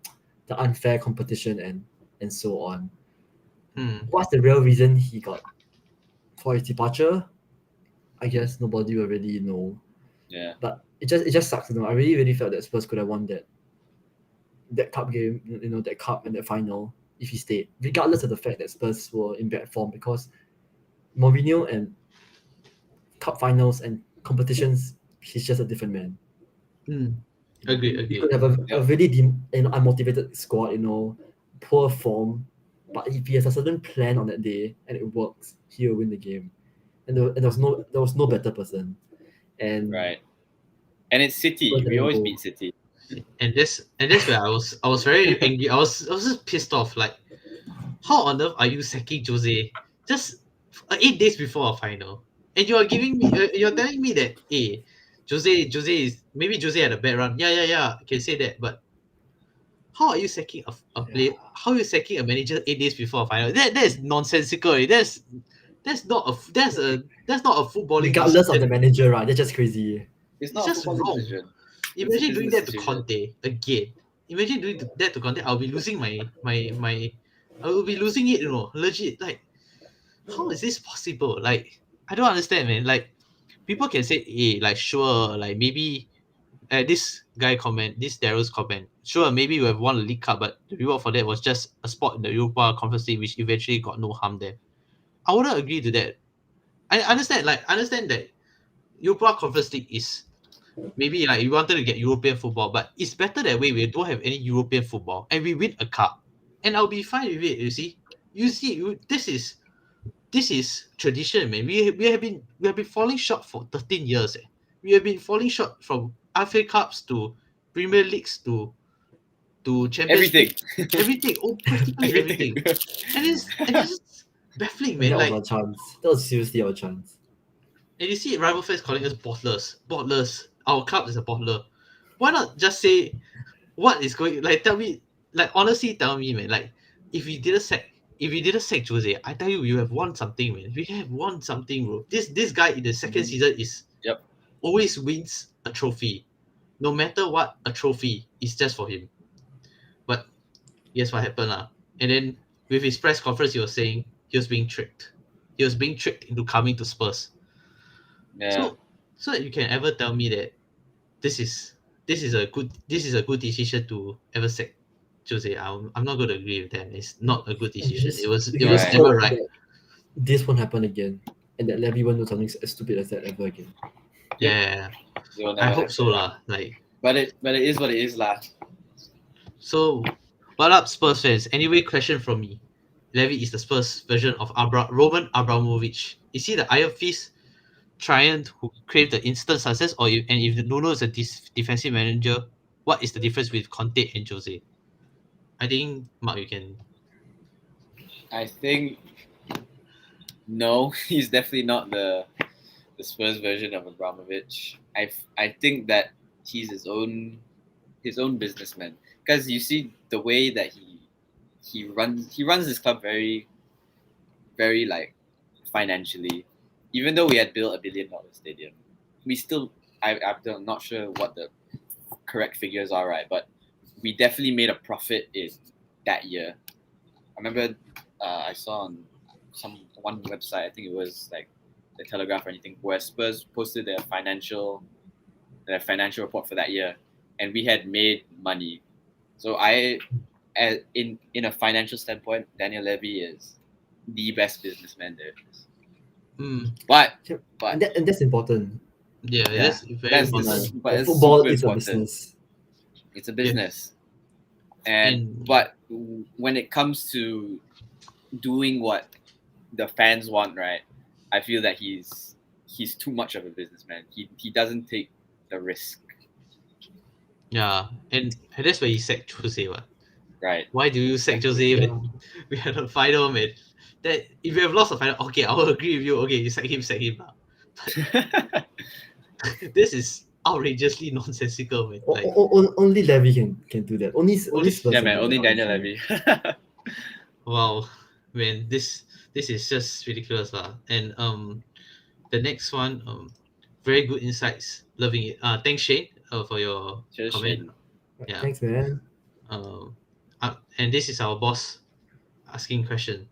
the unfair competition and so on. What's the real reason he got for his departure? I guess nobody will really know. Yeah. But it just sucks. I really, really felt that Spurs could have won that cup game, that cup and that final if he stayed, regardless of the fact that Spurs were in bad form, because Mourinho and cup finals and competitions, he's just a different man. Agree. He could have a really unmotivated squad, poor form, but if he has a certain plan on that day and it works, he will win the game. And there was no better person. And right. And it's City. We always beat City. And that's where I was very angry. I was just pissed off. Like, how on earth are you sacking Jose just 8 days before a final? And you are giving me, you're telling me that Jose is maybe Jose had a bad run. Yeah, I can say that. But how are you sacking a player? How are you sacking a manager 8 days before a final? That is nonsensical. That's not a footballing. Regardless of the manager, right? That's just crazy. It's not just wrong. Decision. Imagine doing that to Conte again. Imagine doing that to Conte. I'll be losing I will be losing it. Legit. Like, how is this possible? Like, I don't understand, man. Like, people can say, like, sure, like maybe this Daryl's comment, sure, maybe we have won the League Cup, but the reward for that was just a spot in the Europa Conference League, which eventually got no harm there. I wouldn't agree to that. I understand that Europa Conference League is maybe like you wanted to get European football, but it's better that way. We don't have any European football and we win a cup, and I'll be fine with it. This this is tradition, man. We have been falling short for 13 years. We have been falling short from FA Cups to Premier Leagues to Champions Everything. League, everything, oh, practically everything. And it's just baffling, And man. that was Like, our chance. That was seriously our chance. and you see rival fans calling us bottlers. Our club is a bottler. Why not just say what is going? Like, tell me, like, honestly, tell me, man. Like, if we didn't sack, if we didn't sack Jose, I tell you, you have won something, man. We have won something, bro. This guy in the second season is Yep. always wins a trophy, no matter what. A trophy is just for him. But guess what happened, lah? And then with his press conference, he was saying he was being tricked. He was being tricked into coming to Spurs. Yeah. So that you can ever tell me that this is a good decision to ever sack Jose. I'm not going to agree with that. It's not a good And decision. It was we it can was just Right. never hope right. that this won't happen again, and that Levy won't do something as stupid as that ever again. Yeah, It will I never hope so happen. lah. Like, But it is what it is, lah. so, what up, Spurs fans? Anyway, question from me. Levy is the Spurs version of Roman Abramovich. Is he the Iron Fist Triant who craved the instant success, and if Nuno is a defensive manager, what is the difference with Conte and Jose? I think, Mark, you can. I think no, he's definitely not the Spurs version of Abramovich. I think that he's his own businessman, because you see the way that he runs this club very very like financially. Even though we had built $1 billion stadium, we still I'm not sure what the correct figures are, right? But we definitely made a profit in that year. I remember I saw on one website, I think it was like the Telegraph or anything, where Spurs posted their financial report for that year, and we had made money. So in a financial standpoint, Daniel Levy is the best businessman there is. But And that's important. Yeah, Yeah, that's very important. but it's Football super is a important. business. It's a business, And but when it comes to doing what the fans want, right? I feel that he's too much of a businessman. He doesn't take the risk, yeah, and that's where you sack Jose. What? right? Why do you sack Jose Yeah. when we had a final, man? That if you have lost a final, okay, I will agree with you. Okay, you sack him. But this is outrageously nonsensical, man. Like, Only Levy can do that. Only Spurs Yeah, can man. do Only that, Daniel honestly. Levy. wow, man, this is just ridiculous, lah. And the next one, very good insights, loving it. Thanks, Shane, for your Cheers, comment. Shane. Yeah. Thanks, man. And this is our boss asking question.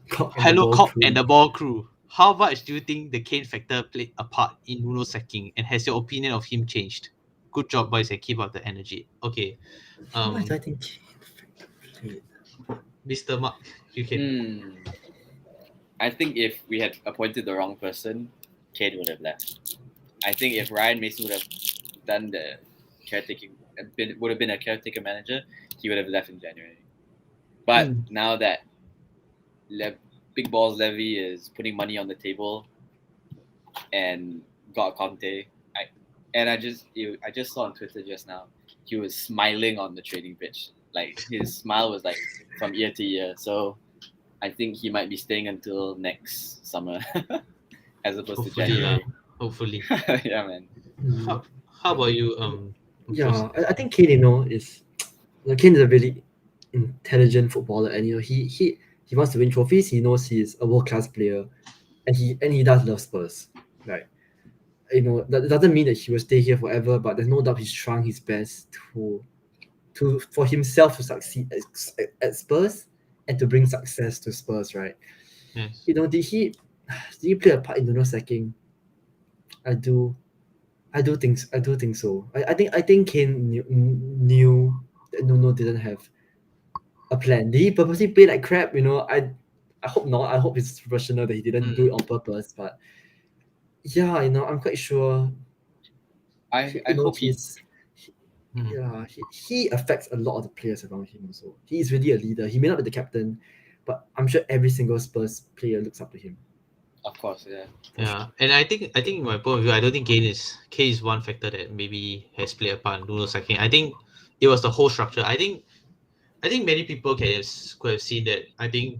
Cock and the Hello, ball Cop crew. and the ball crew. How much do you think the Kane factor played a part in Nuno sacking, and has your opinion of him changed? Good job, boys, and keep up the energy. Okay, How much do I think Kane played? Mr. Mark, you can. I think if we had appointed the wrong person, Kane would have left. I think if Ryan Mason would have done the caretaking, would have been a caretaker manager, he would have left in January. But now that Big Balls Levy is putting money on the table and got Conte, I just saw on Twitter just now, he was smiling on the training pitch. Like his smile was like from ear to ear. So I think he might be staying until next summer, as opposed to Hopefully, January. hopefully. Yeah, man. How about you? Yeah, I think Kane, Kane is a really intelligent footballer, and he wants to win trophies. He knows he is a world class player, and he does love Spurs, right? That doesn't mean that he will stay here forever, but there's no doubt he's trying his best for himself to succeed at Spurs and to bring success to Spurs, right? Yes. Did he play a part in Nuno sacking? I do think so. I think Kane knew that Nuno didn't have a plan. Did he purposely play like crap? I hope not. I hope it's professional that he didn't do it on purpose. But yeah, I'm quite sure. I hope he affects a lot of the players around him also. He is really a leader. He may not be the captain, but I'm sure every single Spurs player looks up to him. Of course, yeah. Yeah, and I think in my point of view, I don't think Kane is one factor that maybe has played a part in Nuno sacking. I think it was the whole structure. I think many people could have seen that. I think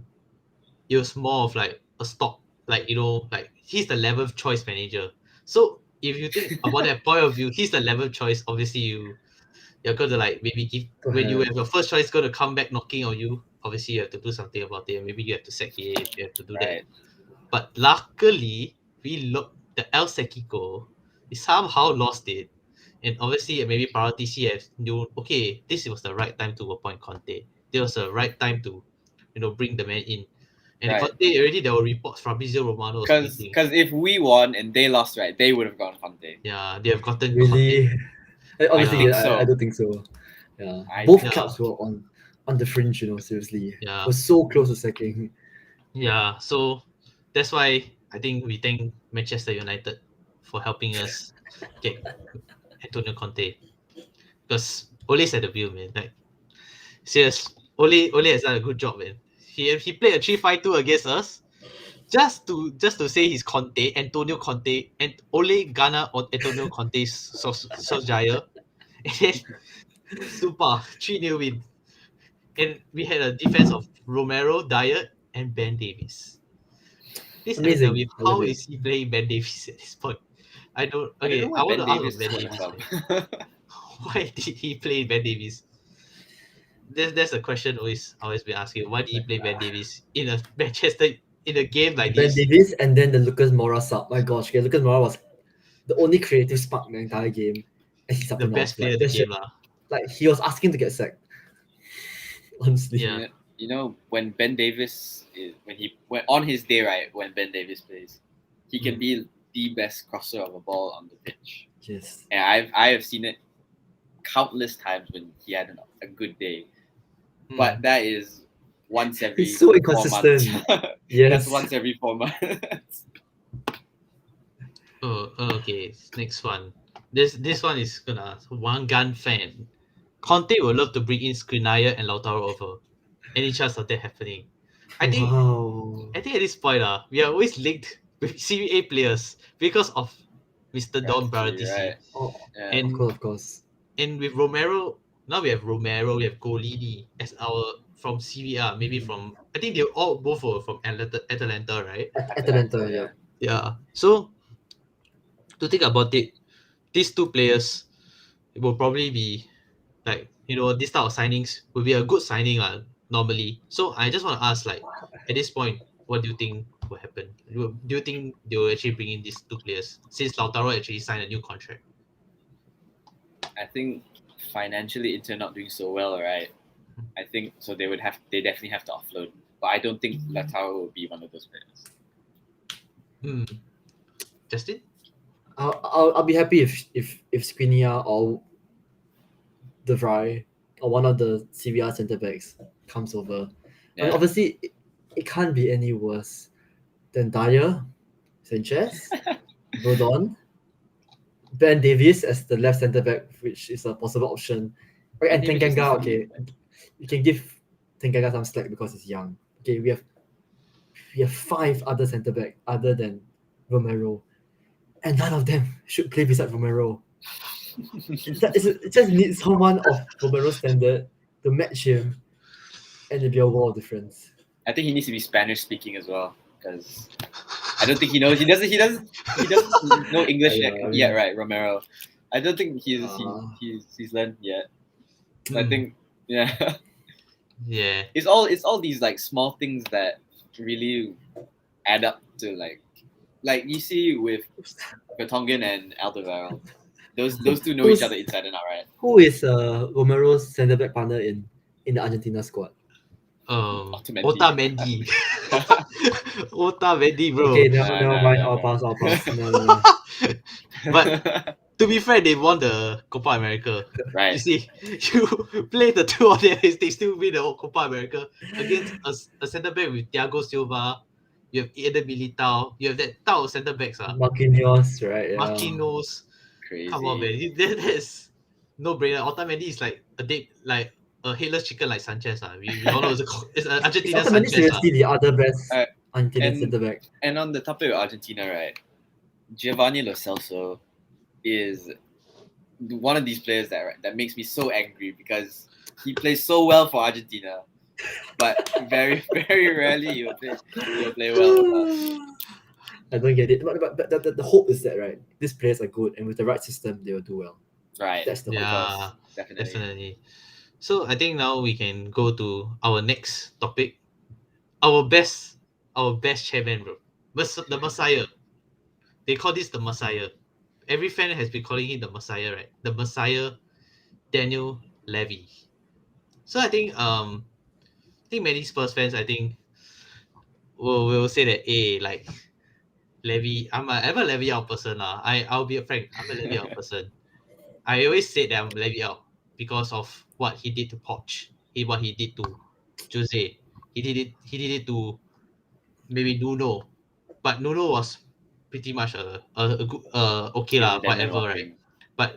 it was more of like a stock, like like he's the 11th choice manager. So if you think about that point of view, he's the 11th choice. Obviously, you're going to like maybe give when you have your first choice going to come back knocking on you. Obviously, you have to do something about it. Maybe you have to sack him. You have to do that. Right. But luckily, the El Sequico, he somehow lost it. And obviously, maybe Priority C has knew, okay, this was the right time to appoint Conte. This was the right time to, bring the man in. And Right. Conte already, there were reports Fabrizio Romano was tweeting. Because if we won and they lost, right, they would have gone Conte. Yeah, they have gotten Really? Conte. Obviously, think yeah, so. I don't think so. Yeah, I both think clubs were on the fringe. Seriously, Yeah. were so close to sacking. Yeah, so that's why I think we thank Manchester United for helping us get Antonio Conte. Because Ole's at the wheel, man. Like, serious. Ole has done a good job, man. He played a 3-5-2 against us just to say he's Conte, Antonio Conte, and Ole Ghana or Antonio Conte's Solskjaer. And then super 3-0 win. And we had a defense of Romero, Dyer, and Ben Davies. Please let me tell me, Amazing. I love how it. is he playing Ben Davies at this point? I don't. I don't know Okay, I why want Ben to ask Davis about Ben is at the Davies, club. man. Why did he play Ben Davies? That's a question always been asking. Why did he play Ben Davies in a Manchester in a game like Ben this? Davies and then the Lucas Moura sub. My gosh, okay, Lucas Moura was the only creative spark in the entire game, and he subbed The him best off. player Like of the that's game, just, lah. like he was asking to get sacked. Honestly, Yeah. You know, when Ben Davis when on his day, right, when Ben Davis plays, he can be the best crosser of a ball on the pitch. yes. And I have seen it countless times when he had a good day. Hmm. But that is once every He's so 4 inconsistent. months. Yes. That's once every 4 months. Oh, okay. Next one. This one is gonna one gun fan. Conte would love to bring in Skriniar and Lautaro over. Any chance of that happening? I think Wow. I think at this point, we are always linked with Serie A players because of Mr. Don Practically, Baratisi. right. Oh, Yeah. And of course. and with Romero, now we have Romero, we have Golini as our from Serie A, maybe from I think they all both were from Atalanta, right? Atalanta, yeah. Yeah. So to think about it, these two players will probably be like this type of signings will be a good signing normally. So I just want to ask at this point, what do you think will happen? Do you think they will actually bring in these two players since Lautaro actually signed a new contract? I think financially Inter not doing so well, right? I think so they definitely have to offload. But I don't think Lautaro will be one of those players. Justin? I'll be happy if Skriniar or De Vrij or one of the CVR centre backs comes over. I mean, Yeah. obviously, it can't be any worse than Dyer, Sanchez, Rodon, Ben Davies as the left centre back, which is a possible option. Right, and Ben Davies is Tanganga, easy. okay, you can give Tanganga some slack because he's young. Okay, we have 5 other centre back other than Romero, and none of them should play beside Romero. It just needs someone of Romero's standard to match him, and it'll be a world of difference. I think he needs to be Spanish speaking as well because I don't think he knows. He doesn't know English yet, right, Romero? I don't think he's learned yet. So I think yeah. It's all these like small things that really add up to like you see with Vertonghen and Alderweireld. Those two know each other inside and out, right? Who is Romero's centre back partner in the Argentina squad? Otamendi. Otamendi, bro. Okay, never mind. I'll pass. No. But to be fair, they won the Copa America. Right. You see, you play the two of them, they still win the Copa America against a centre back with Thiago Silva. You have Eder Militao. You have that type of centre backs. Marquinhos, right? Yeah. Marquinhos. Crazy. Come on, man. That's no brainer. Otamendi is like a headless chicken like Sanchez. We all know it's an Is Argentina ultimately Sanchez. seriously the other best Uh, Argentinian and- centre back. And on the topic of Argentina, right, Giovanni Lo Celso is one of these players that makes me so angry because he plays so well for Argentina, but very very rarely he'll play well. I don't get it. But the hope is that, right, these players are good and with the right system they will do well. Right. That's the hope. Yeah, Definitely. definitely. So I think now we can go to our next topic. Our best chairman, bro. The Messiah. They call this the Messiah. Every fan has been calling him the Messiah, right? The Messiah, Daniel Levy. So I think many Spurs fans will say that like Levy, I'm a Levy out person lah. I'll be frank, I'm a Levy out person. I always say that I'm Levy out because of what he did to Poch, what he did to Jose. He did it to maybe Nuno, but Nuno was pretty much a good okay lah, whatever, right? But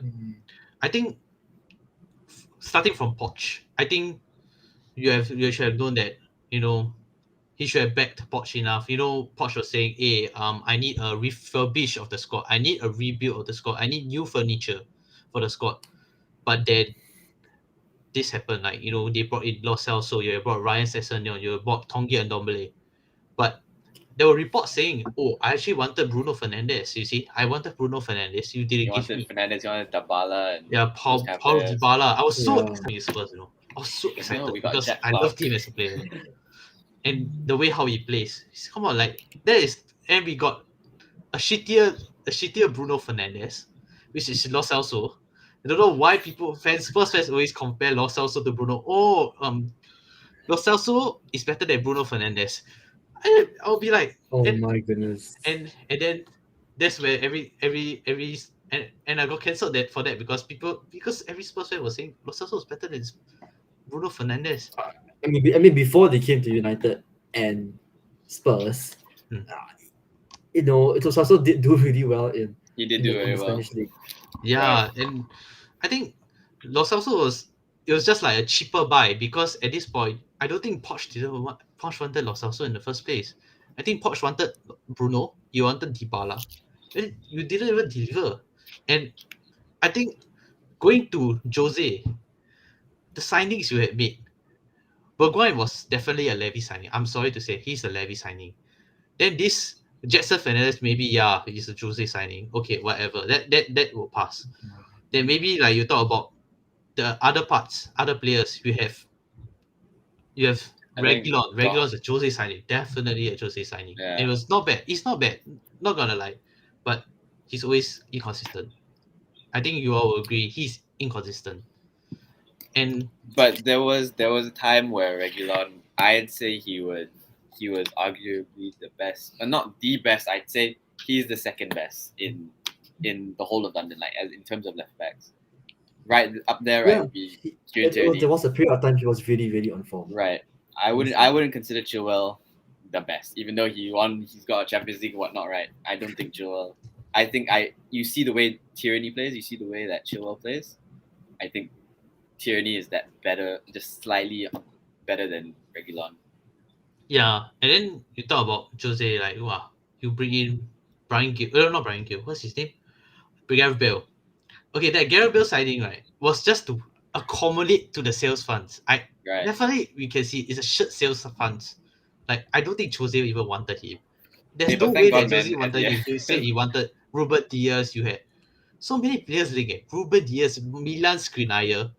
I think starting from Poch, I think you should have known that, he should have backed Poch enough. Poch was saying, hey, I need a refurbish of the squad. I need a rebuild of the squad. I need new furniture for the squad. But then this happened. Like, they brought in Lo Celso, you brought Ryan Sessegnon, you brought Tongi and Ndombele. But there were reports saying, oh, I actually wanted Bruno Fernandes. You see, I wanted Bruno Fernandes. You didn't give me. Fernandes, you wanted Dybala, and Yeah, Paulo Dybala. I was so excited with Spurs, I was so excited because I loved him as a player. And the way how he plays, come on, like that is, and we got a shittier Bruno Fernandes, which is Lo Celso. I don't know why Spurs fans always compare Lo Celso to Bruno. Oh, Lo Celso is better than Bruno Fernandes. I'll be like, my goodness. And then that's where every and I got cancelled for that because every Spurs fan was saying Lo Celso is better than Bruno Fernandes. I mean, before they came to United and Spurs, it was also did do really well in the Spanish league. Yeah, right. And I think Lo Celso was just like a cheaper buy because at this point I don't think Poch wanted Lo Celso in the first place. I think Poch wanted Bruno, you wanted Dybala, and you didn't even deliver. And I think going to Jose, the signings you had made, Bergwijn was definitely a Levy signing. I'm sorry to say, he's a Levy signing. Then this Jetson Fernandes, maybe he's a Jose signing. Okay, whatever. That will pass. Then maybe like you talk about the other parts, other players. You have Reguilon. Reguilon's a Jose signing. Definitely a Jose signing. Yeah. It was not bad. It's not bad. Not gonna lie, but he's always inconsistent. I think you all will agree he's inconsistent. But there was a time where Reguilon, I'd say he was arguably the best, not the best. I'd say he's the second best in the whole of London, like as in terms of left backs, right up there, right? There was a period of time he was really, really on form. Right. I wouldn't consider Chilwell the best, even though he's got a Champions League and whatnot, right? I don't think Chilwell. I think you see the way Tierney plays, you see the way that Chilwell plays. I think Tierney is that better, just slightly better than Reguilon. Yeah, and then you talk about Jose, like, wow, you bring in Brian Gill, not Brian Gill, what's his name? Gareth Bale. Okay, that Gareth Bale signing, right, was just to accommodate to the sales funds. Definitely we can see it's a shit sales funds. Like, I don't think Jose even wanted him. There's no way that Jose wanted him. He said he wanted Ruben Diaz. You had so many players linked. Ruben Diaz, Milan Skriniar.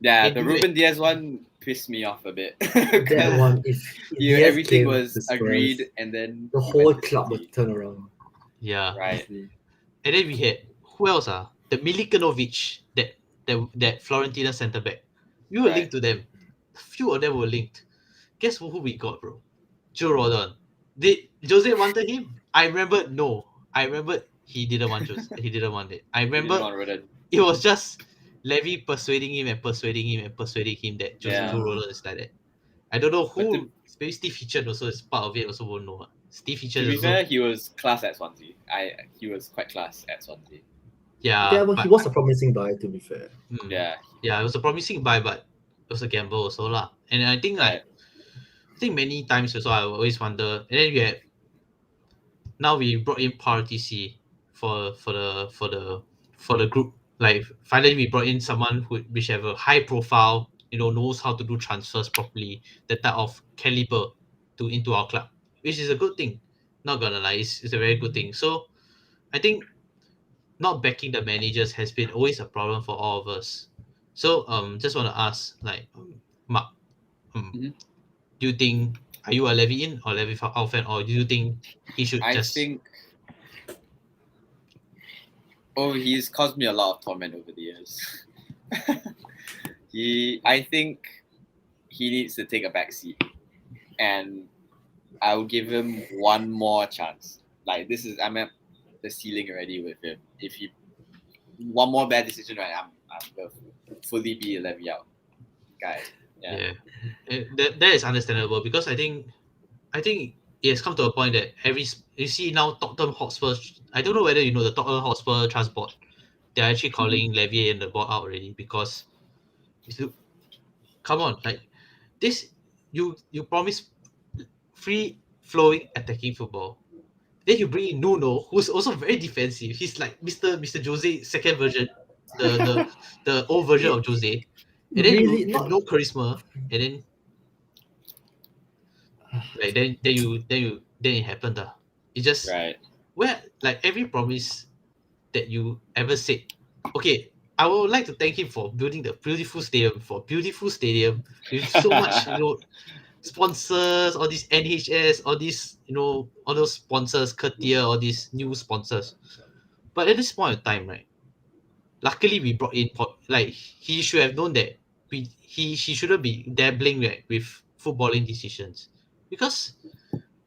Yeah, the Ruben Diaz one pissed me off a bit. That one, if everything was agreed, and then the whole club would turn around. Yeah, right. And then we had who else? The Milikanovic, that Florentina centre back. We were linked to them. A few of them were linked. Guess who we got, bro? Joe Rodon. Did Jose wanted him? I remember no. I remember he didn't want Jose. He didn't want it. I remember it was just Levy persuading him that Joe Rodon is like that. I don't know who. Maybe Steve Hitchen also is part of it. Also won't know. Steve Hitchen. To be fair, he was class at Swansea. He was quite class at Swansea. Yeah, but he was a promising buy. To be fair. Yeah, it was a promising buy, but was a gamble also lah. And I think like Right. I think many times also I always wonder. And then now we brought in Party C for the group. Like finally we brought in someone which have a high profile, knows how to do transfers properly, that type of caliber to into our club, which is a good thing. Not gonna lie, it's a very good thing. So I think not backing the managers has been always a problem for all of us. So just want to ask like Mark, um, Mhm. do you think are you a Levy in or Levy out fan, or do you think he should I just think. Oh, he's caused me a lot of torment over the years. I think he needs to take a back seat, and I will give him one more chance. Like I'm at the ceiling already with him. If he one more bad decision, right, I'm gonna fully be a Levy out guy. Yeah. yeah, that is understandable because I think it has come to a point that you see now Tottenham Hotspur. I don't know whether you know the Tottenham Hotspur transport. They're actually Mhm. calling Levy and the board out already because it's, come on, like this you promise free flowing attacking football. Then you bring in Nuno, who's also very defensive. He's like Mr. Jose second version, the the old version It of Jose. And then you really have not. no charisma, and then like then it happened. It just Right. where like every promise that you ever said. Okay, I would like to thank him for building the beautiful stadium with so much, sponsors, all these NHS, all these, all those sponsors, Courtier, all these new sponsors. But at this point of time, right? Luckily, we brought in like he should have known that he shouldn't be dabbling right, with footballing decisions because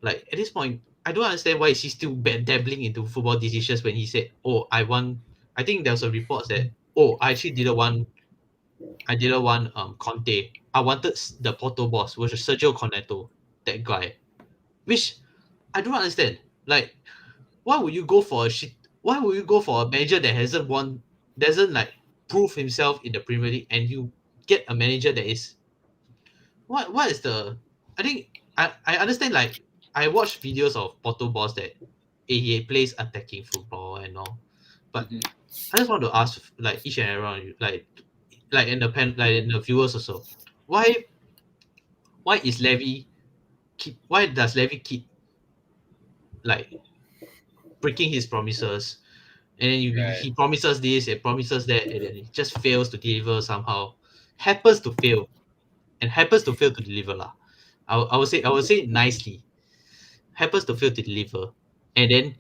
like at this point, I don't understand why is he still dabbling into football decisions when he said, "Oh, I want." I think there was a report that, "Oh, I didn't want Conte. I wanted the Porto boss, which is Sergio Cornetto, that guy." Which I don't understand. Like, why would you go for a shit? Why would you go for a manager that doesn't like prove himself in the Premier League, and you get a manager that is what is the? I think I understand. Like, I watch videos of Porto boss that he plays attacking football and all, but Mhm. I just want to ask like each and every one of you, like in the like in the viewers also, why why is Levy why does Levy keep like breaking his promises, and then Right. he promises this and promises that, and then he just fails to deliver somehow, happens to fail and happens to fail to deliver lah. I would say it nicely, happens to fail to deliver, and then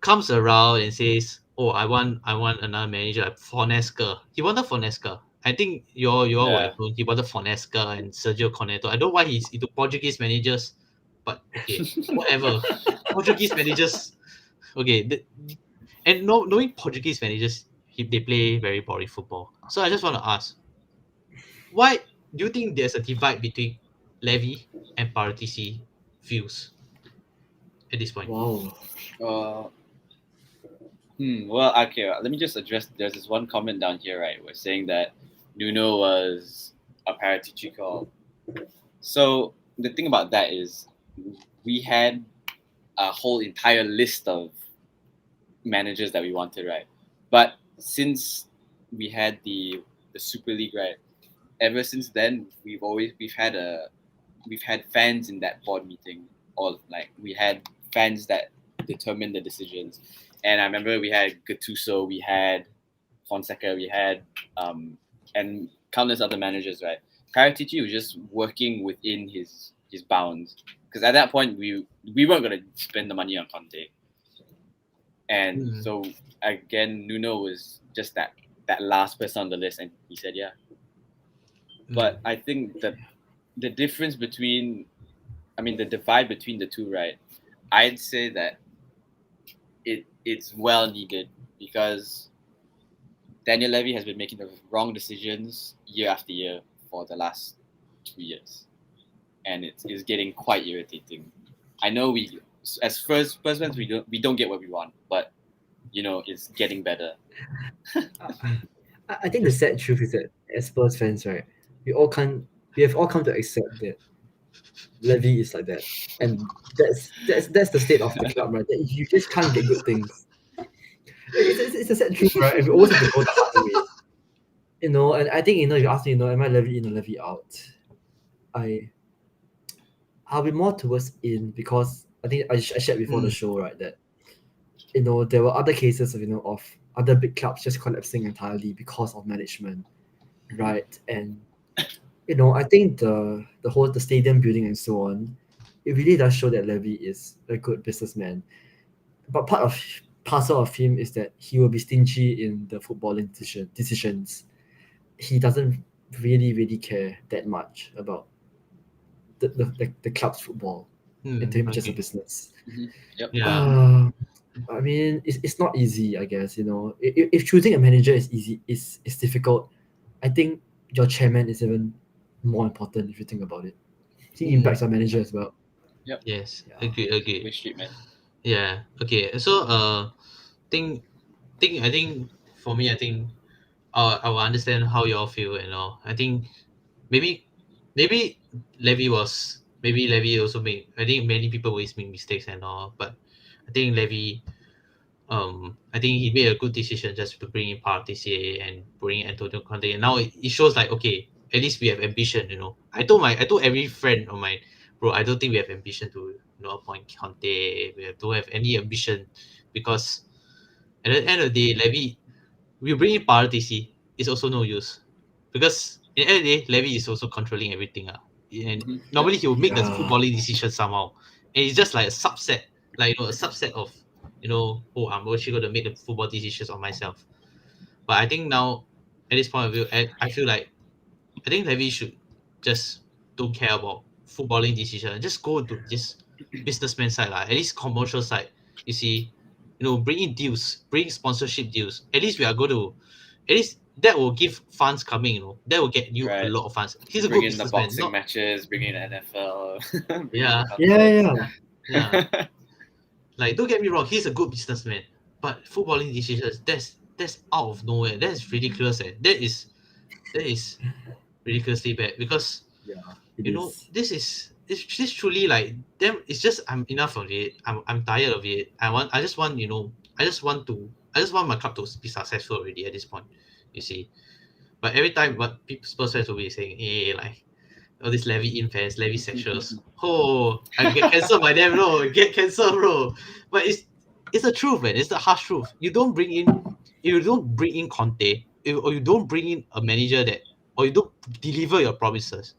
comes around and says, "Oh, I want another manager like Fonesca." He wanted Fonesca. I think you all would Yeah. have known he wanted Fonesca and Sergio Cornetto. I don't know why he's into Portuguese managers, but okay, whatever. Portuguese managers, okay. And knowing Portuguese managers, they play very boring football. So I just want to ask, why do you think there's a divide between Levy and Paratici views at this point? Wow. Uh, well, okay. Let me just address. There's this one comment down here, right? We're saying that Nuno was a Paratici call. So the thing about that is, we had a whole entire list of managers that we wanted, right? But since we had the Super League, right? Ever since then, we've had fans in that board meeting, or like we had fans that determine the decisions. And I remember we had Gattuso, we had Fonseca, we had and countless other managers, right? Paratici was just working within his bounds, because at that point we weren't gonna spend the money on Conte, and Mm, so again Nuno was just that last person on the list, and he said yeah. mm, But I think that the difference between, I mean, the divide between the two, right? I'd say that it's well needed, because Daniel Levy has been making the wrong decisions year after year for the last 2 years, and it's getting quite irritating. I know as Spurs fans, we don't get what we want, but it's getting better. I think the sad truth is that as Spurs fans, right, we have all come to accept that Levy is like that, and that's the state of the club, right? That you just can't get good things. It's a sad truth, right? And we always have to go the hard way, And I think if you ask me, am I Levy in or Levy out? I I'll be more towards in because I think I shared before the show, right, that there were other cases of other big clubs just collapsing entirely because of management, right? And I think the stadium building and so on, it really does show that Levy is a good businessman. But parcel of him is that he will be stingy in the footballing decisions. He doesn't really care that much about the club's football. And to him, it's just a business. Yep. Yeah. I mean, it's not easy, I guess. If choosing a manager is easy, is difficult. I think your chairman is even more important if you think about it. He impacts our manager as well. Yes. Yeah. Agree. Which street, man? Yeah. Okay. So think I think for me, I think I will understand how you all feel and all. I think maybe maybe Levy also made. I think many people always make mistakes and all, but I think Levy I think he made a good decision just to bring in TCA and bring Antonio Conte. And now it shows like, okay, at least we have ambition. I told every friend of mine, bro, I don't think we have ambition to appoint Conte. We don't have any ambition because at the end of the day, Levy, we bring in TC, it's also no use because in the end of the day, Levy is also controlling everything. And normally he will make the Yeah. footballing decision somehow, and it's just like a subset, a subset of oh, I'm actually going to make the football decisions on myself. But I think now, at this point of view, I feel like I think Levy should just don't care about footballing decision. Just go to this businessman side, at least commercial side. You see, bring in deals, bring sponsorship deals. At least we are going to, at least that will give funds coming. That will get you a Right. lot of funds. He's a Bring good in the businessman. boxing Not matches, bring in NFL. Bring Yeah. in Yeah. yeah. Like, don't get me wrong, he's a good businessman, but footballing decisions, that's out of nowhere. That's ridiculous. That is ridiculously bad because Yeah. It is. this truly like them. It's just I'm enough of it. I'm tired of it. I just want I just want my club to be successful already at this point. You see, but every time what people Spurs fans will be saying, hey, like all these Levy in fans, Levy sexuals. Oh, I get cancelled by them, bro. Get cancelled, bro. But it's the truth, man. It's the harsh truth. You don't bring in Conte, or you don't bring in a manager or you don't deliver your promises.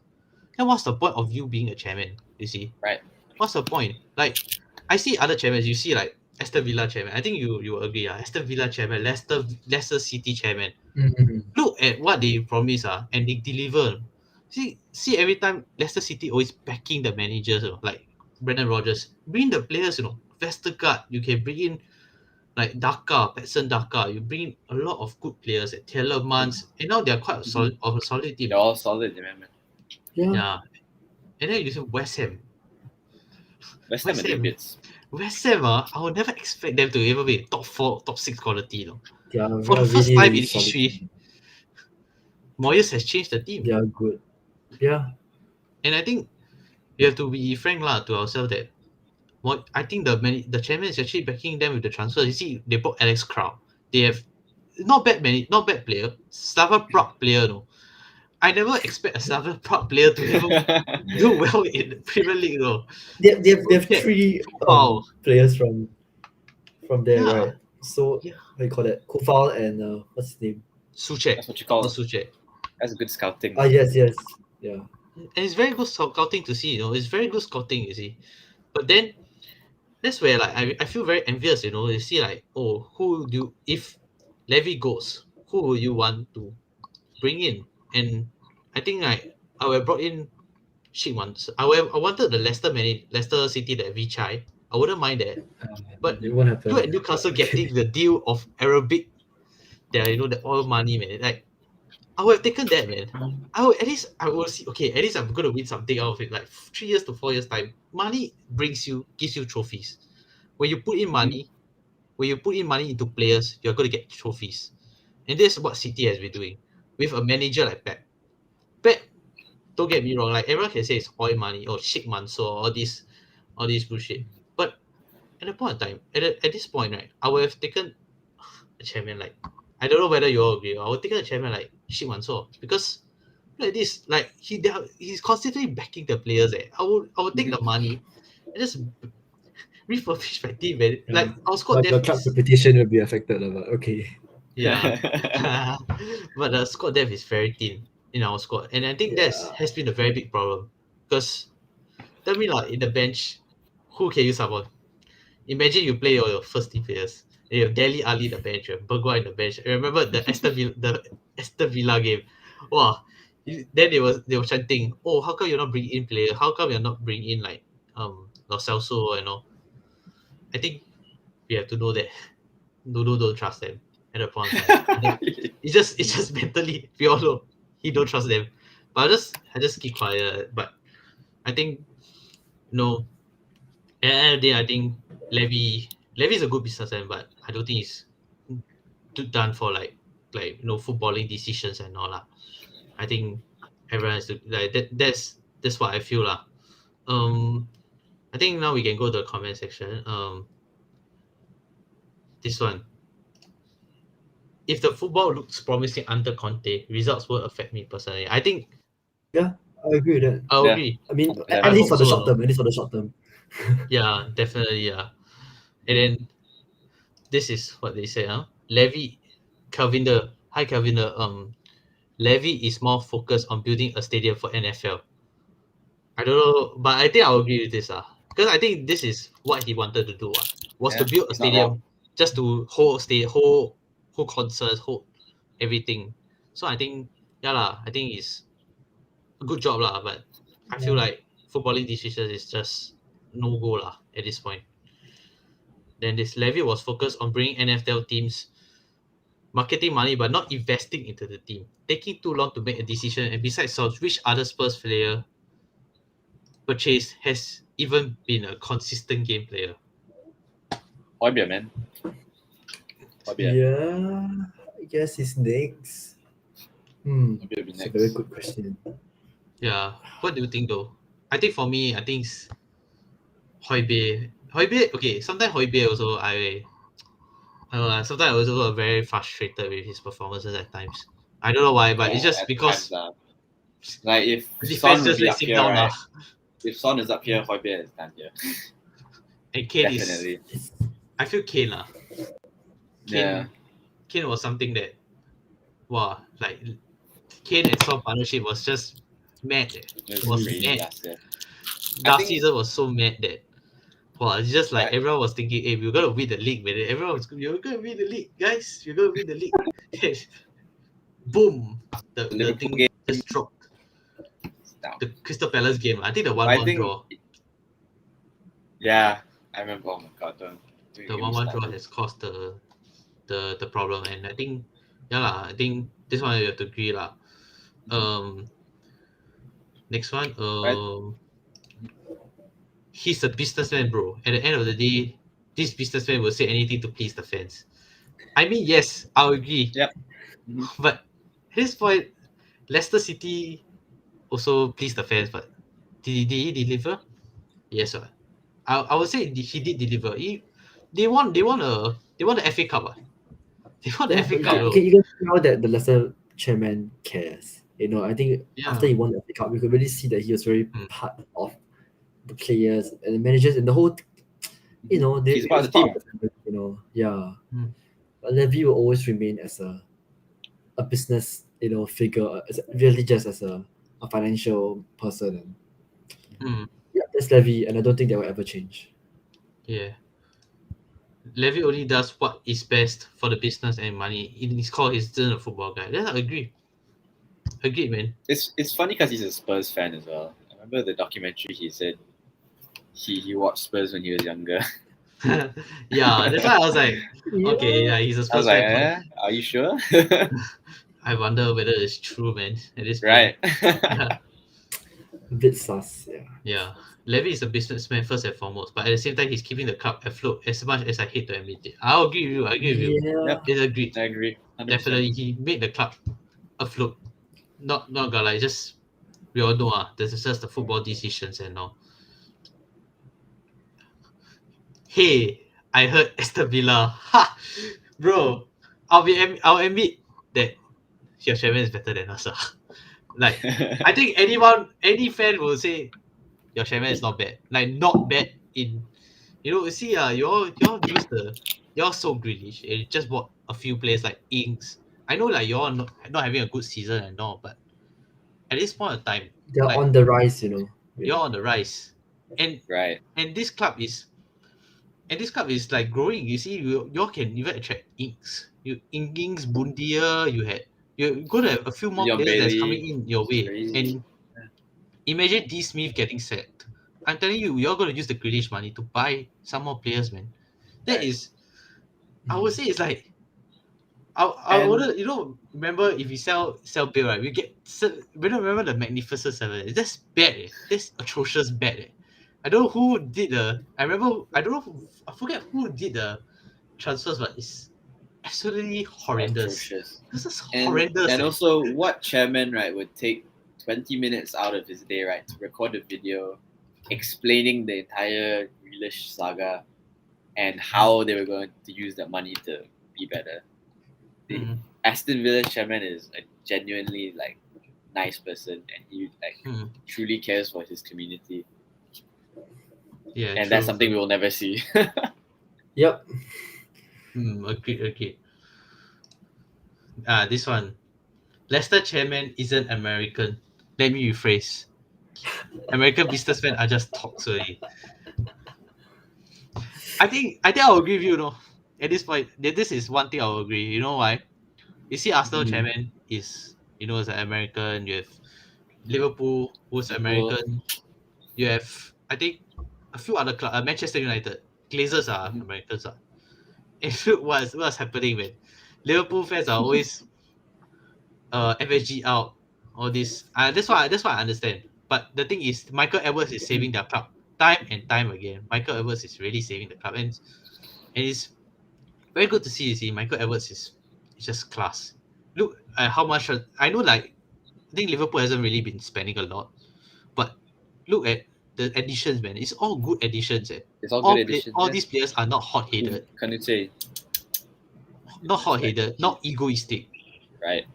Then what's the point of you being a chairman? You see, Right. what's the point? Like, I see other chairmen. You see, like Aston Villa chairman. I think you will agree. Aston Villa chairman, Leicester City chairman. Mhm. Look at what they promise, and they deliver. See, every time Leicester City always backing the managers, like Brendan Rodgers. Bring the players, Vestergaard. You can bring in like Daka, Patson Daka. You bring in a lot of good players at Telemans, and now they're quite a solid team. They're all solid, man. Yeah. Yeah, and then you see West Ham. West Ham West are doing Ham. bits. West Ham, I would never expect them to ever be top 4, top 6 quality. They are For the first really, time really in solid history, team. Moyes has changed the team. They are good. Yeah. And I think we have to be frank to ourselves that I think the chairman is actually backing them with the transfer. You see, they bought Alex Crow. They have not bad player, Slava Prague player. No, I never expect a Slava Prague player to ever do well in the Premier League. No, They have three wow, players from there, yeah, right? So yeah, what do you call that? Kufal and what's his name? Suchek, That's what you call not it. Suchek. That's good scouting. Yes, yeah. And it's very good scouting to see. It's very good scouting. You see, but then that's where like I feel very envious. You see like, oh, who do if Levy goes, who will you want to bring in? And I think I would have brought in cheap ones. I wanted the Leicester City that Vichai. I wouldn't mind that. But It won't happen. look at Newcastle Okay. getting the deal of Arabic, the oil money, man. Like, I would have taken that, man. I will see. Okay, at least I'm gonna win something out of it. Like 3 years to 4 years time, money gives you trophies. When you put in money, into players, you're gonna get trophies, and that's what City has been doing with a manager like Pep. Pep don't get me wrong, like everyone can say it's oil money or shit manso, all this bullshit. But at the point of time, at this point, right, I would have taken a chairman like, I don't know whether you all agree. I would take a chairman like shit manso, because like this, like he's constantly backing the players. I would take the money and just refurbish my team, man. Yeah. Like our squad But your depth club's is, reputation will be affected, but okay. yeah, but the squad depth is very thin in our squad, and I think that's Yeah. has been a very big problem. Because tell me, like in the bench, who can you summon? Imagine you play your first team players. And you have Dele Ali the bench, you have Bergwijn in the bench. I remember the Aston Villa game. Wow. Then they were chanting, oh, how come you're not bringing in player? How come you're not bringing in like Lo Celso and all? I think we have to know that Nuno don't trust them at the point of time. I think it's just mentally, we all know he don't trust them. But I just keep quiet. But I think no, at the end of the day, I think Levy's a good businessman, but I don't think he's done for like footballing decisions and all lah. I think everyone has to like that's what I feel lah. I think now we can go to the comment section. This one. If the football looks promising under Conte, results will affect me personally. I think Yeah, I agree with that. I Yeah. agree. I mean, Yeah, at I least for hope the so. short term. At least for the short term. Yeah, definitely. Yeah, and then this is what they say. Levy, Calvinder. Hi, Calvinder. Levy is more focused on building a stadium for NFL. I don't know, but I think I'll agree with this because I think this is what he wanted to do. Was to Yeah, build a it's not wrong. stadium just to hold concerts, hold everything. So I think I think it's a good job lah. But I feel Yeah. like footballing decisions is just no go lah at this point. Then this Levy was focused on bringing NFL teams marketing money but not investing into the team, taking too long to make a decision. And besides South, which other Spurs player purchase has even been a consistent game player? Højbjerg, man. Højbjerg. Yeah, I guess he's next. Højbjerg will be It's a next. very good question. Yeah. What do you think though? I think for me, I think it's Højbjerg. Højbjerg, okay, sometimes Højbjerg also I don't know, sometimes I was also very frustrated with his performances at times. I don't know why, but it's just At because times, like if the Son defense would just be lets up him here, down right? If Son is up here, Højbjerg is down here. And Kane Definitely. is, I feel Kane Yeah. Kane was something that, wow, like Kane and Son partnership was just mad. It Was crazy mad. last year. Last think- season was so mad that, wow, it's just like Right. everyone was thinking, hey, we're gonna win the league, man. Everyone was, you're gonna win the league, guys. You're gonna win the league. Boom, the Liverpool thing game. just dropped. It's down. The Crystal Palace game, I think the I 1-1 think- draw. Yeah, I remember. Oh my god, don't The get me 1-1 draw started. has caused the problem, and I think I think this one you have to agree lah. Next one, he's a businessman, bro. At the end of the day, this businessman will say anything to please the fans. I mean, yes, I'll agree. Yep. Mhm. But at this point, Leicester City also pleased the fans, but did he deliver? Yes, sir. I would say he did deliver. They won the FA Cup. They won the Yeah, FA but Cup. you though. can see now that the Leicester chairman cares. I think Yeah. after he won the FA Cup, we could really see that he was very Mm. part of the players and the managers and the whole. They He's part of the he was family, yeah. Mm. But Levy will always remain as a business, figure, really just as a financial person. And Mm. yeah, that's Levy, and I don't think that will ever change. Yeah. Levy only does what is best for the business and money. In his core, he's still a football guy. Yeah, I agree. Agreed, man. It's funny because he's a Spurs fan as well. I remember the documentary. He said he watched Spurs when he was younger. Yeah, that's why I was like, okay, yeah, he's a I Spurs was like, fan. are you sure? I wonder whether it's true, man. At this point. Right. Yeah. A bit sus, yeah. Yeah. Levy is a businessman first and foremost, but at the same time, he's keeping the club afloat as much as I hate to admit it. I'll agree with you. I agree with you. Yeah. Yep. It's agreed. I agree. 100%. Definitely, he made the club afloat. Not gonna lie, just We all know this is just the football decisions and all. Hey, I heard Aston Villa. Ha, bro. I'll admit that your chairman is better than us. Like, I think any fan will say your chairman is not bad. Like, not bad in, you see, y'all use y'all sold Grealish and you just bought a few players like Ings. I know, like, y'all not having a good season and all, but at this point of time, They're like, on the rise, you know. you're on the rise, and Right. and this club is like growing. You see, you all can even attract Ings. Ings, Bundia. You're gonna have a few more Leon players that's coming Bailey. in your It's way, crazy. and imagine D Smith getting sacked. I'm telling you, you're gonna use the Grealish money to buy some more players, man. That Right. is, I would say, it's like I And would, remember if you sell Bill, right? We don't remember the Magnificent Seven. That's bad. That's atrocious bad. I don't know who did the. I remember. I don't know. I forget who did the transfers, but it's absolutely horrendous. atrocious. This is And horrendous. and also, what chairman, right, would take 20 minutes out of his day, right, to record a video explaining the entire Grealish saga and how they were going to use that money to be better. The Hmm. Aston Villa chairman is a genuinely like nice person, and he like Hmm. truly cares for his community, Yeah, and that's true. something we will never see. Yep. Agreed. Agreed. This one. Leicester chairman isn't American. Let me rephrase. American businessmen are just talks only. I think I'll agree with you, at this point. This is one thing I'll agree. You know why? You see, Arsenal Mm. chairman is an American. You have Liverpool, who's Liverpool. American. You have, I think, a few other clubs. Manchester United. Glazers are Mhm. Americans. And what's happening, man? Liverpool fans are always FSG out. All this. That's why I understand. But the thing is, Michael Edwards is saving their club time and time again. Michael Edwards is really saving the club, and it's very good to see. You see, Michael Edwards is just class. Look at how much I know. Like, I think Liverpool hasn't really been spending a lot, but look at the additions, man. It's all good additions. It's all good additions, All yeah. these players are not hot-headed, Conte, not egoistic, right?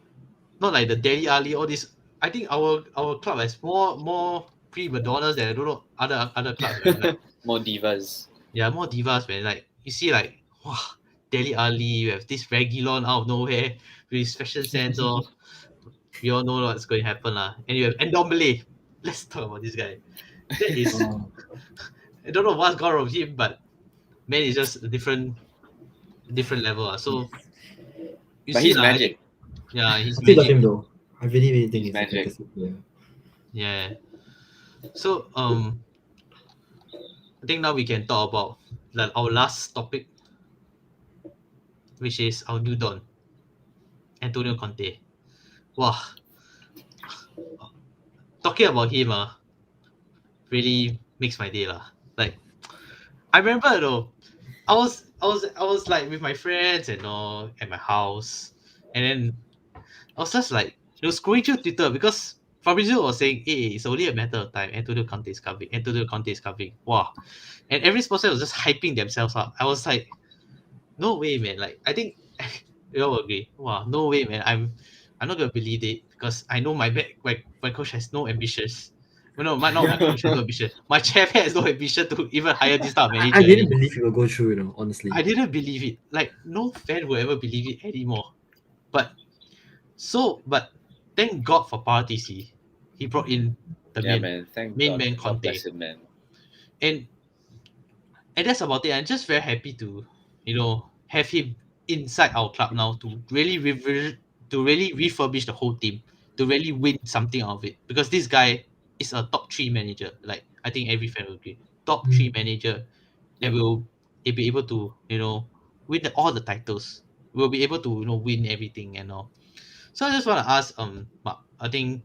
not like the Deli Ali. All this. I think our club has more prima donnas than I don't know other clubs, man. Like, More divas. yeah, more divas, man. Like, you see, like, wow, Deli Ali. You have this Regulon out of nowhere with his fashion sense. Or we all know what's going to happen, lah. And you have Endombele. Let's talk about this guy. That is, Oh, I don't know what's gone wrong with him, but man, it's just a different level. So you But see, he's lah. I think, magic. yeah, he's I still love magic. him though. I really think He's he's a magic. fantastic player. Yeah. So I think now we can talk about our last topic, which is our new don, Antonio Conte. Wow, talking about him, really makes my day, lah. Like, I remember though, I was like with my friends and all at my house, and then I was just like, scrolling through Twitter because Fabrizio was saying, "Hey, it's only a matter of time. Antonio Conte is coming. Antonio Conte is coming." Wow, and every sponsor was just hyping themselves up. I was like, "No way, man!" Like, I think you all agree. Wow, no way, man. I'm not gonna believe it because I know my coach has no ambitions. Well, no, not my coach has no ambition. My chairman has no ambition to even hire this type of I manager didn't anymore. believe he would go through, honestly. I didn't believe it. Like, no fan will ever believe it anymore. But but thank God for Paratici. He brought in the Yeah, man. Thank main God. man God Conte, bless him, man. and that's about it. I'm just very happy to have him inside our club now to really to really refurbish the whole team, to really win something out of it, because this guy is a top three manager. Like, I think every fan will agree, top three Mm. manager, and Yep. he'll be able to win all the titles. We'll be able to win everything and all. So I just want to ask, Mark, I think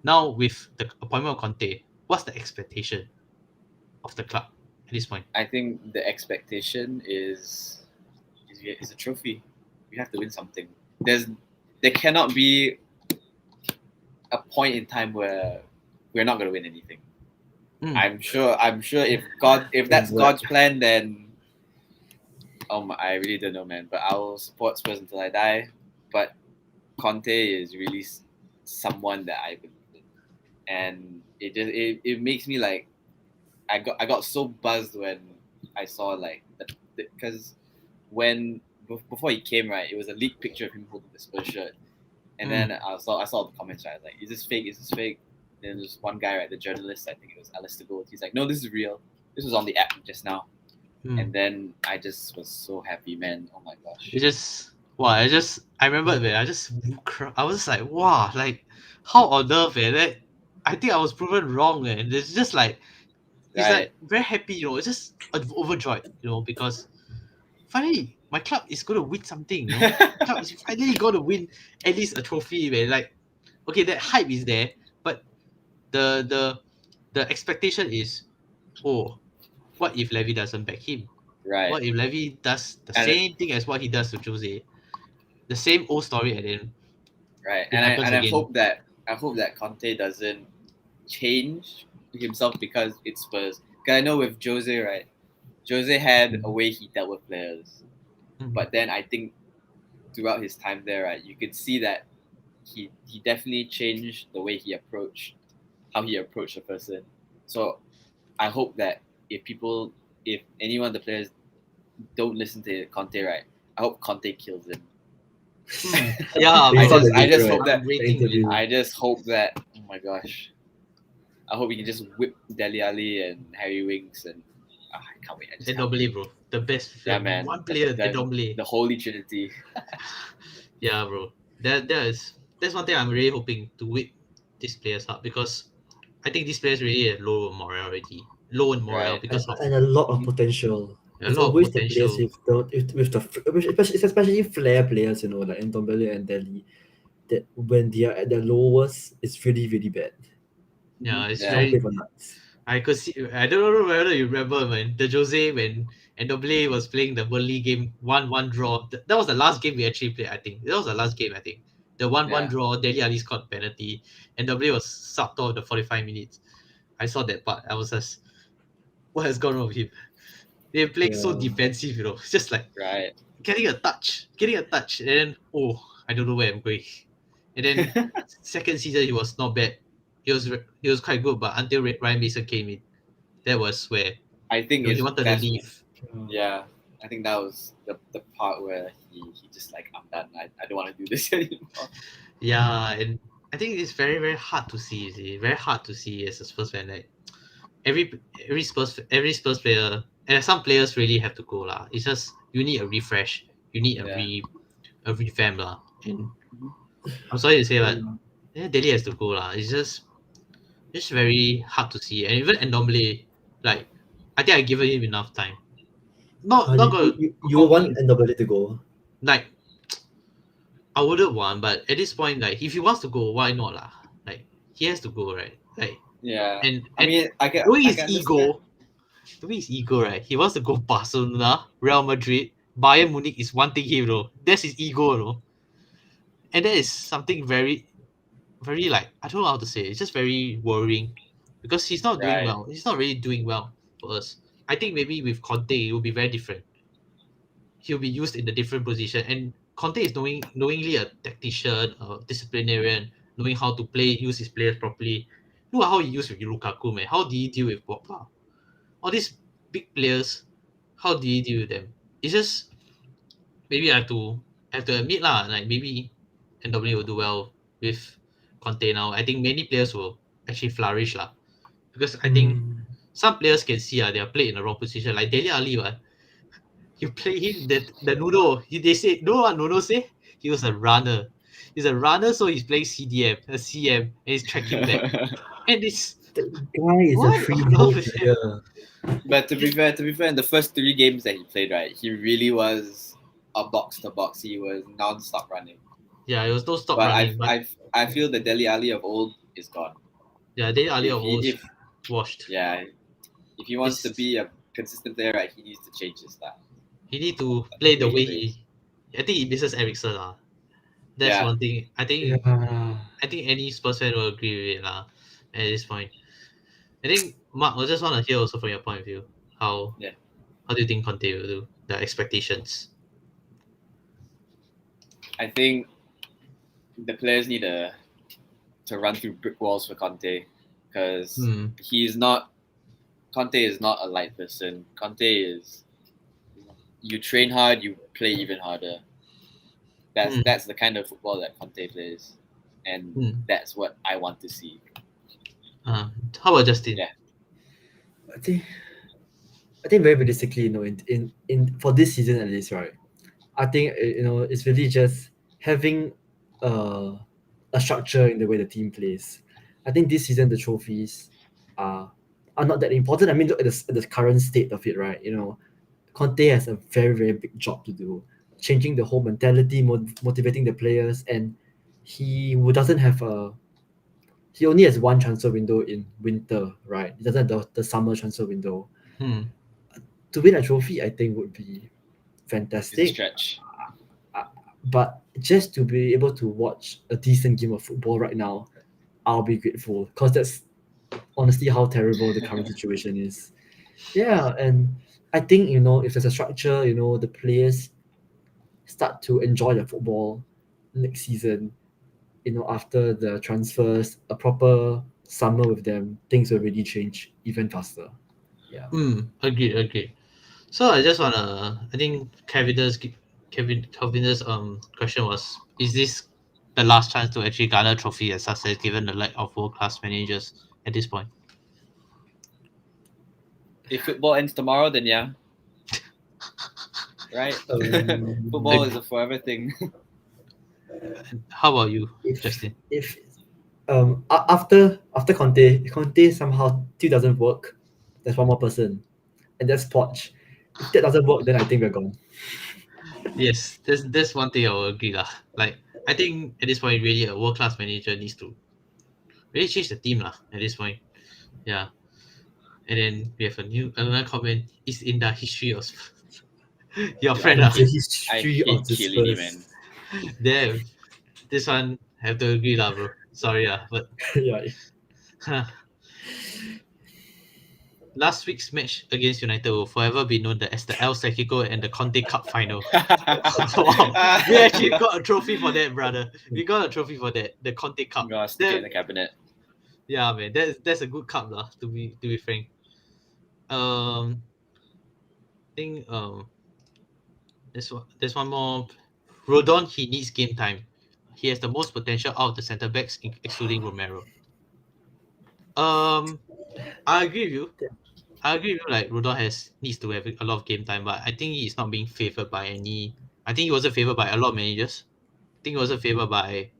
now with the appointment of Conte, what's the expectation of the club at this point? I think the expectation is a trophy. We have to win something. There cannot be a point in time where we're not gonna win anything. Mm. I'm sure if that's What? God's plan, then I really don't know, man. But I will support Spurs until I die. But Conte is really someone that I believe in, and it makes me like I got so buzzed when I saw like because when before he came, right, it was a leaked picture of him holding the Spurs shirt, and then I saw the comments, right, like, is this fake? Is this fake? Then there's one guy, right, the journalist, I think it was Alistair Gold. He's like, no, this is real. This was on the app just now. And then I just was so happy, man. Oh my gosh. It just wow, I remember, man, I was just like, wow, like how on earth, man, that I think I was proven wrong, man. It's just like it's Right. like very happy, it's just overjoyed, because finally my club is gonna win something, my club is finally gonna win at least a trophy, man. Like, okay, that hype is there, but the expectation is, oh, what if Levy doesn't back him? Right. What if Levy does the And same thing as what he does to Jose? The same old story, and then right. it happens And again. I hope that Conte doesn't change himself because it's Spurs. Because I know with Jose, right, Jose had a way he dealt with players, but then I think throughout his time there, right, you could see that he definitely changed the way he approached a person. So I hope that if anyone of the players don't listen to Conte, right, I hope Conte kills him. Yeah, You I saw bro. the just video, hope right? that The Rating, interview. I just hope that, oh my gosh, I hope we can just whip Dele Alli and Harry Winks, and I can't wait. I just can't wait. Ndombele, bro. The best. Yeah, man. One player, Ndombele. The Holy Trinity. Yeah, bro. That's one thing I'm really hoping to whip these players up, because I think these players really have low morale already. Low in morale Right. because of And a lot of potential. a It's lot of always the players potential. especially flair players, like Ndombele and Delhi, that when they are at their lowest, it's really, really bad. Yeah, it's They don't play very. for nuts. I could see. I don't know whether you remember, man. The Jose when Ndombele was playing the Burnley game, 1-1 draw. That was the last game we actually played. I think that was the last game. I think the 1-1 Yeah. draw. Dele Alli scored penalty, and Ndombele was subbed off the 45 minutes. I saw that part. I was just, what has gone wrong with him? They're playing so Yeah. defensive, It's just like Right. getting a touch, and then, oh, I don't know where I'm going. And then second season he was not bad. He was quite good, but until Ryan Mason came in, that was where I think he wanted to leave. yeah. I think that was the part where he just like, I'm done. I don't want to do this anymore. Yeah, and I think it's very, very hard to see. You see, very hard to see as a Spurs fan. Like every Spurs player, and some players really have to go lah. It's just you need a refresh. You need a revamp lah. And I'm sorry to say, but yeah, Delhi has to go lah. It's just very hard to see. And even Ndombele, like, I think I given him enough time. Not gonna You want Ndombele to go? like, I wouldn't want, but at this point, like, if he wants to go, why not lah? Like, he has to go, right? Like, Yeah. and I mean, I can knowing his understand. ego, right? He wants to go Barcelona, Real Madrid, Bayern Munich is one thing here, That's his ego, And that is something very, very, like, I don't know how to say. It's just very worrying, because he's not doing Right. well. He's not really doing well for us. I think maybe with Conte it will be very different. He'll be used in a different position, and Conte is knowingly a tactician, a disciplinarian, knowing how to use his players properly. Look at how he used with Lukaku, man. How did he deal with Pogba? All these big players, how did he deal with them? It's just, maybe I have to admit lah, like, maybe NW will do well with Conte now. I think many players will actually flourish lah, because I think some players can see they are played in the wrong position. Like Dele Alli, you play him, the Nuno. They say, know what Nuno say? He was a runner. He's a runner, so he's playing CDM, a CM, and he's tracking back. And it's The guy is what a free on ball earth is player. But to be fair, in the first 3 games that he played, right, he really was a box to box. He was non-stop running. Yeah, it was no stop But running. I feel the Dele Alli of old is gone. Yeah, Dele Alli of old If washed. yeah, if he wants to be a consistent player, right, he needs to change his style. He need to play the way I think he misses Ericsson That's one thing. I think any Spurs fan will agree with it at this point. I think Mark, I just want to hear also from your point of view how Yeah. how do you think Conte will do the expectations? I think the players need to run through brick walls for Conte because Conte is not a light person. Conte is you train hard, you play even harder. That's the kind of football that Conte plays, and that's what I want to see. How about Justin? Yeah. I think very realistically, in for this season at least, right? I think it's really just having uh, a structure in the way the team plays. I think this season the trophies are not that important. I mean, look at the current state of it, right? Conte has a very very big job to do, changing the whole mentality, motivating the players, and doesn't have a he only has one transfer window in winter, right? He doesn't have the summer transfer window. To win a trophy, I think would be It's a fantastic. stretch. But just to be able to watch a decent game of football right now, I'll be grateful because that's honestly how terrible the current situation is. Yeah, and I think if there's a structure, the players start to enjoy the football next season. After the transfers, a proper summer with them, things will really change even faster. Yeah. Agreed. So I just wanna. I think Kevin's question was: is this the last chance to actually garner trophy and success given the lack of world class managers at this point? If football ends tomorrow, then yeah. Right? Football is a forever thing. How about you, if Justin? if after Conte somehow still doesn't work, there's one more person, and that's Poch. If that doesn't work, then I think we're gone. Yes, that's one thing I will agree lah. Like I think at this point, really a world class manager needs to really change the team lah. At this point, yeah. And then we have another comment. It's in the history of your friend lah. The I history of hate the Chiellini, Spurs. man. Damn, this one have to agree lah, bro. Sorry lah, but Yeah. last week's match against United will forever be known as the El Clasico and the Conte Cup final. Wow, we actually got a trophy for that, brother. We got a trophy for that, the Conte Cup. I'm gonna stick it in the cabinet. Yeah, man, that's a good cup lah. To be frank, I think there's one more. Rodon, he needs game time. He has the most potential out of the centre backs, excluding Romero. I agree with you. Like Rodon needs to have a lot of game time, but I think he's not being favored by any. I think he wasn't favored by a lot of managers. I think he wasn't favored by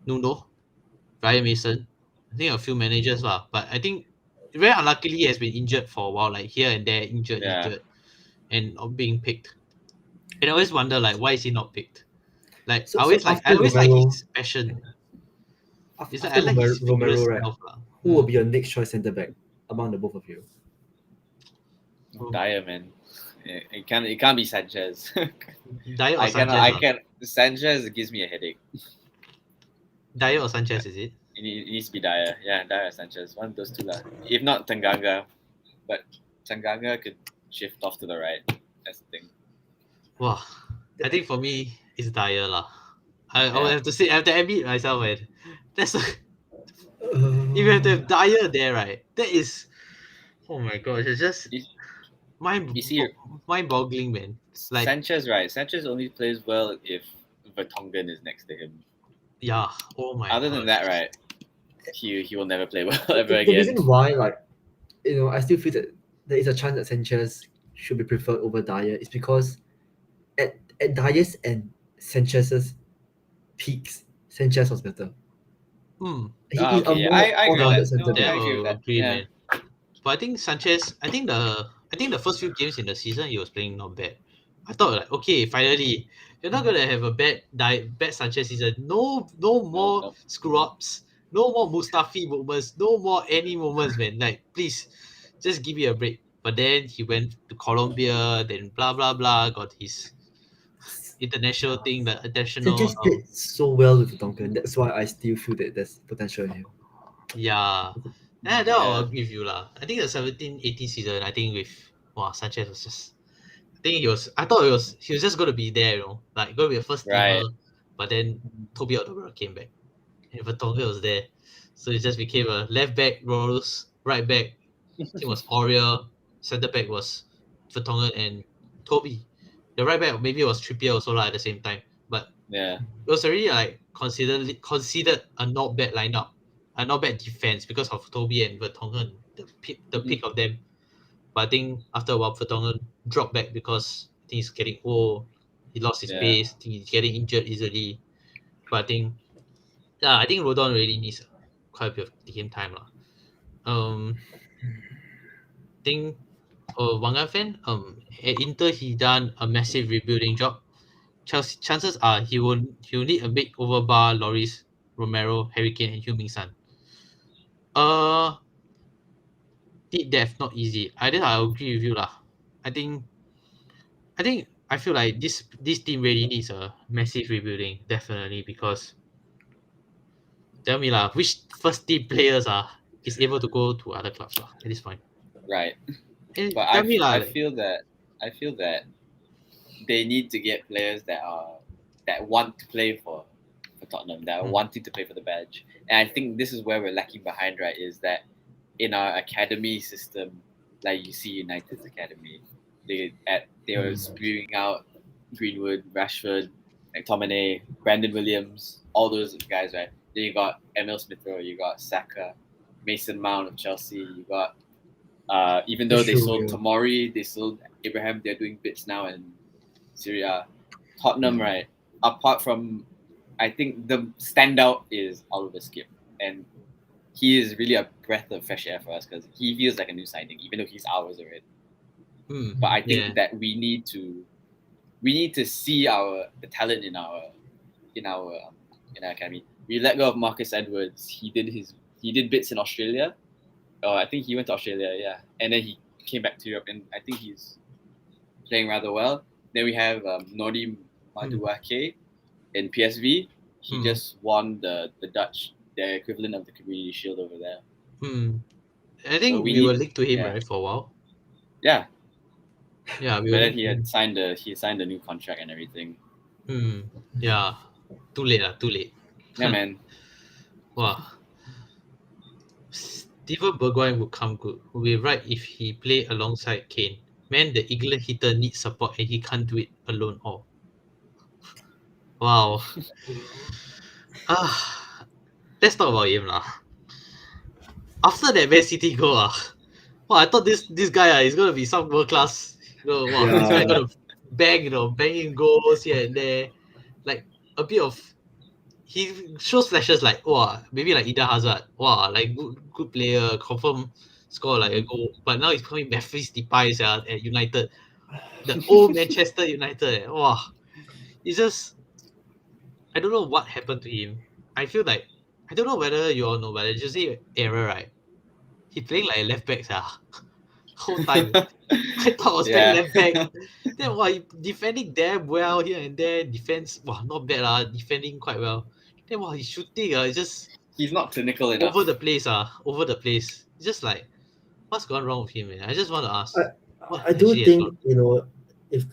Nuno, Ryan Mason. I think a few managers lah. But I think very unluckily he has been injured for a while, like here and there, injured, and not being picked. And I always wonder like why is he not picked? Like So I always like his passion. It's like I like his Romero, vigorous right? self. Who will be your next choice centre back among the both of you? Dyer, man. It can't be Sanchez. Dyer or I Sanchez? can Sanchez gives me a headache. Dyer or Sanchez, is it? It needs to be Dyer. Yeah, Dyer or Sanchez. One of those two. If not Tanganga. But Tanganga could shift off to the right. That's the thing. Wow. I think for me it's Dyer lah. I will have to say I have to admit myself, man. That's if you have to have Dyer there, right? That is oh my gosh, it's just mind-boggling, man. Like Sanchez, right? Sanchez only plays well if Vertonghen is next to him. Yeah. Oh my. Other than that, right? He will never play well ever again. The reason why, I still feel that there is a chance that Sanchez should be preferred over Dyer is because at Dyer's and Sanchez's peaks, Sanchez was better. He is a more I agree all-rounded with centre back. I agree with that. Man. But I think Sanchez. I think the first few games in the season he was playing not bad. I thought like okay, finally you're not gonna have a bad Sanchez season. No more screw ups. No more Mustafi moments. No more any moments, man. Like please, just give me a break. But then he went to Colombia. Then blah blah blah. Got his international thing. The international. Sanchez did so well with Duncan. That's why I still feel that there's potential in him. Yeah. That I'll Yeah. agree with you lah. I think the 17-18 season, I think with Sanchez was just I thought he was just gonna be there, like gonna be a first Right. teamer, but then Toby Alderweireld came back. And Vertonghen was there. So it just became a left back Rose, right back, I think it was Aurier, centre back was Vertonghen and Toby. The right back maybe it was Trippier also lah at the same time. But Yeah. it was already like considered a not bad lineup, a not bad defense because of Toby and Vertonghen, the Mhm. pick of them. But I think after a while, Vertonghen dropped back because I think he's getting old. He lost his Yeah. pace. I think he's getting injured easily. But I think Rodon really needs quite a bit of game time lah. Think Wanga fan, at Inter he done a massive rebuilding job. Chances are he will need a big overbar Loris, Romero, Harry Kane, and Heung-min Son. Uh, deep depth not easy. I agree with you lah. I think I feel like this team really needs a massive rebuilding definitely because tell me lah which first team players is able to go to other clubs lah at this point. Right. And But tell me lah I like, feel that they need to get players that want to play for Tottenham, that are wanting to play for the badge. And I think this is where we're lacking behind, right? Is that in our academy system, like you see United's academy, they were spewing out Greenwood, Rashford, McTominay, Brandon Williams, all those guys, right? Then you got Emil Smith Rowe, you got Saka, Mason Mount of Chelsea, you got even though they sold Tomori, they sold Abraham, they're doing bits now in Syria. Tottenham, right? Apart from, I think the standout is Oliver Skip, and he is really a breath of fresh air for us because he feels like a new signing, even though he's ours already. But I think that we need to see the talent in our academy. We let go of Marcus Edwards. He did bits in Australia. I think he went to Australia, yeah, and then he came back to Europe, and I think he's playing rather well. Then we have Nordi Maduake in PSV. He just won the Dutch, the equivalent of the Community Shield over there. I think So we were linked to him, right, for a while. Yeah. Yeah, but then he signed a new contract and everything. Yeah. Too late. Yeah, man. Wow. Steven Bergwijn would come good. Would be right if he play alongside Kane. Man, the England hitter needs support and he can't do it alone all. Wow. Let's talk about him lah. After that Man City goal I thought this guy is gonna be some world class. This guy gonna banging goals here and there. Like a bit of he shows flashes like maybe like Eden Hazard. Like good player, confirm score like a goal. But now he's becoming Memphis Depay at United. The old Manchester United. It's just I don't know what happened to him. I feel like I don't know whether you all know, but it's just error, right? He playing like a left back, whole time. I thought I was playing left back. Then he defending damn well here and there. Defense, not bad defending quite well. Then he's shooting it's just he's not clinical enough. Over the place. It's just like what's gone wrong with him, man? I just want to ask. I do think if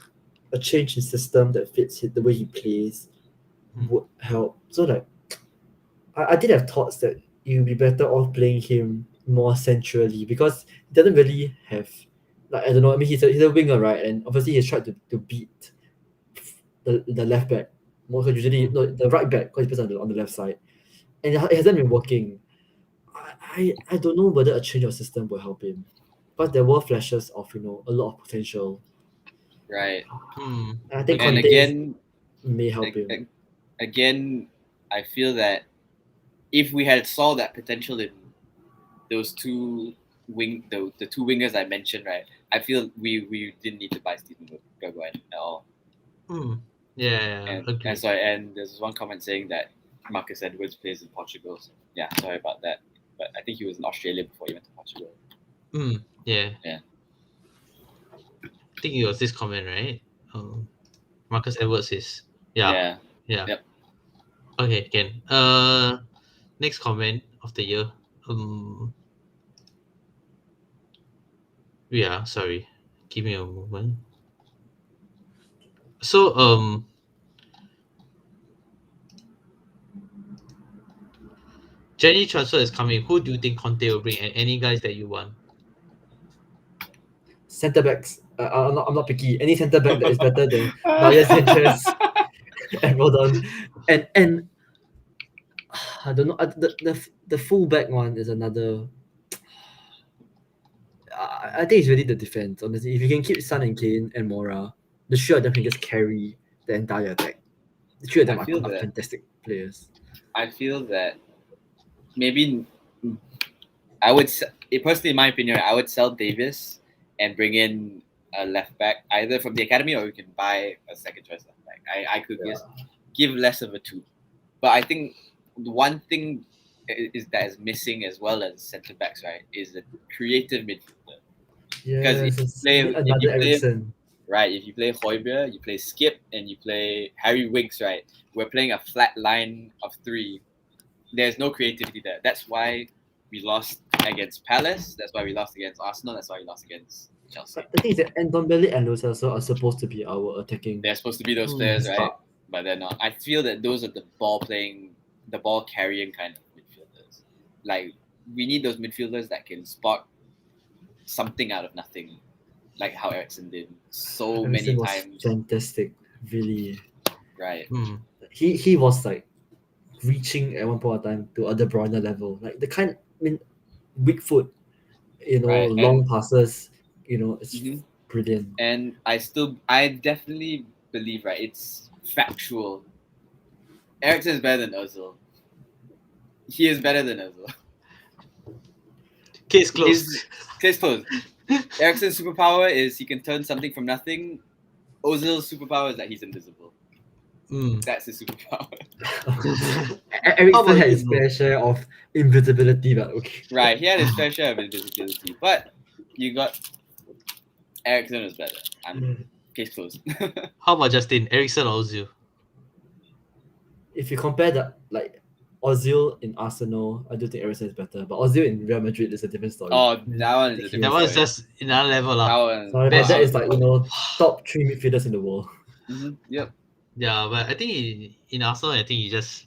a change in system that fits the way he plays would help. So like I did have thoughts that you'd be better off playing him more centrally because he doesn't really have like I don't know. I mean he's a winger, right? And obviously he's tried to beat the left back. More usually the right back because he plays on the left side, and it hasn't been working. I don't know whether a change of system will help him, but there were flashes of a lot of potential. Right. I think and Conte again may help him. Again, I feel that if we had saw that potential in those the two wingers I mentioned, right? I feel we didn't need to buy Steven Bergwijn at all. Yeah. And there's one comment saying that Marcus Edwards plays in Portugal. So yeah, sorry about that. But I think he was in Australia before he went to Portugal. Yeah. Yeah. I think it was this comment, right? Marcus Edwards is Yeah. Yep. Yep. Okay, Ken. Next comment of the year. Um, yeah, sorry. Give me a moment. So, Jenny transfer is coming. Who do you think Conte will bring? And any guys that you want? Centre backs. I'm not picky. Any centre back that is better than Maria Sanchez and Rodon, and I don't know. The full back one is another. I think it's really the defense. Honestly, if you can keep Son and Kane and Mora, the three of them can just carry the entire attack. The three of them I feel are that fantastic players. I feel that maybe I would personally, in my opinion, I would sell Davis and bring in a left back either from the academy or we can buy a second choice left back. I could just give less of a two, but I think the one thing is that is missing as well as centre backs, right? Is a creative midfielder. Because Yes, another Ericsson. right, if you play Højbjerg, you play Skip, and you play Harry Winks, right? We're playing a flat line of three. There's no creativity there. That's why we lost against Palace. That's why we lost against Arsenal. That's why we lost against Chelsea. But the thing is that Ndombele and Lo Celso are supposed to be our attacking. They're supposed to be those players, right? Start. But they're not. I feel that those are the ball playing, the ball carrying kind of midfielders. Like we need those midfielders that can spot something out of nothing, like how Ericsson did so Ericsson many was times. fantastic, really. Right. He was like reaching at one point of time to a De Bruyne level, like the kind. I mean, weak foot, Right. long And passes. It's brilliant. And I definitely believe, right, it's factual. Ericsson is better than Ozil. He is better than Ozil. Case closed. Case closed. Ericsson's superpower is he can turn something from nothing. Ozil's superpower is that he's invisible. That's his superpower. Ericsson had his fair share of invisibility, but okay. Right, he had his fair share of invisibility, but you got Ericsson was better. Case closed. How about Justin? Ericsson or Ozil? If you compare the Ozil in Arsenal, I do think Ericsson is better, but Ozil in Real Madrid is a different story. Oh, that one is a different That one is story. just another level. Sorry, but that is top 3 midfielders in the world. Yep. Yeah, but I think in Arsenal, I think he just.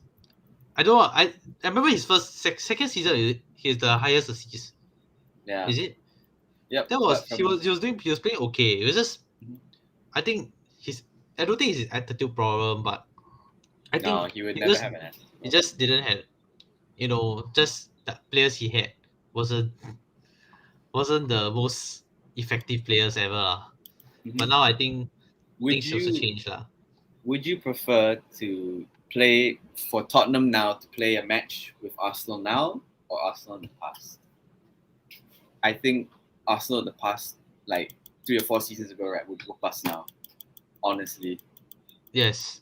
I don't know. I remember his second season. He's the highest assist. Yeah. Is it? Yep. That was he was playing okay. It was just. I think I don't think it's his attitude problem, but I think he would never have an attitude. He just didn't have, just the players he had wasn't the most effective players ever. But now I think things also changed lah. Would you prefer to play for Tottenham now to play a match with Arsenal now or Arsenal in the past? I think Arsenal in the past, like 3 or 4 seasons ago, right, would whoop us now. Honestly. Yes,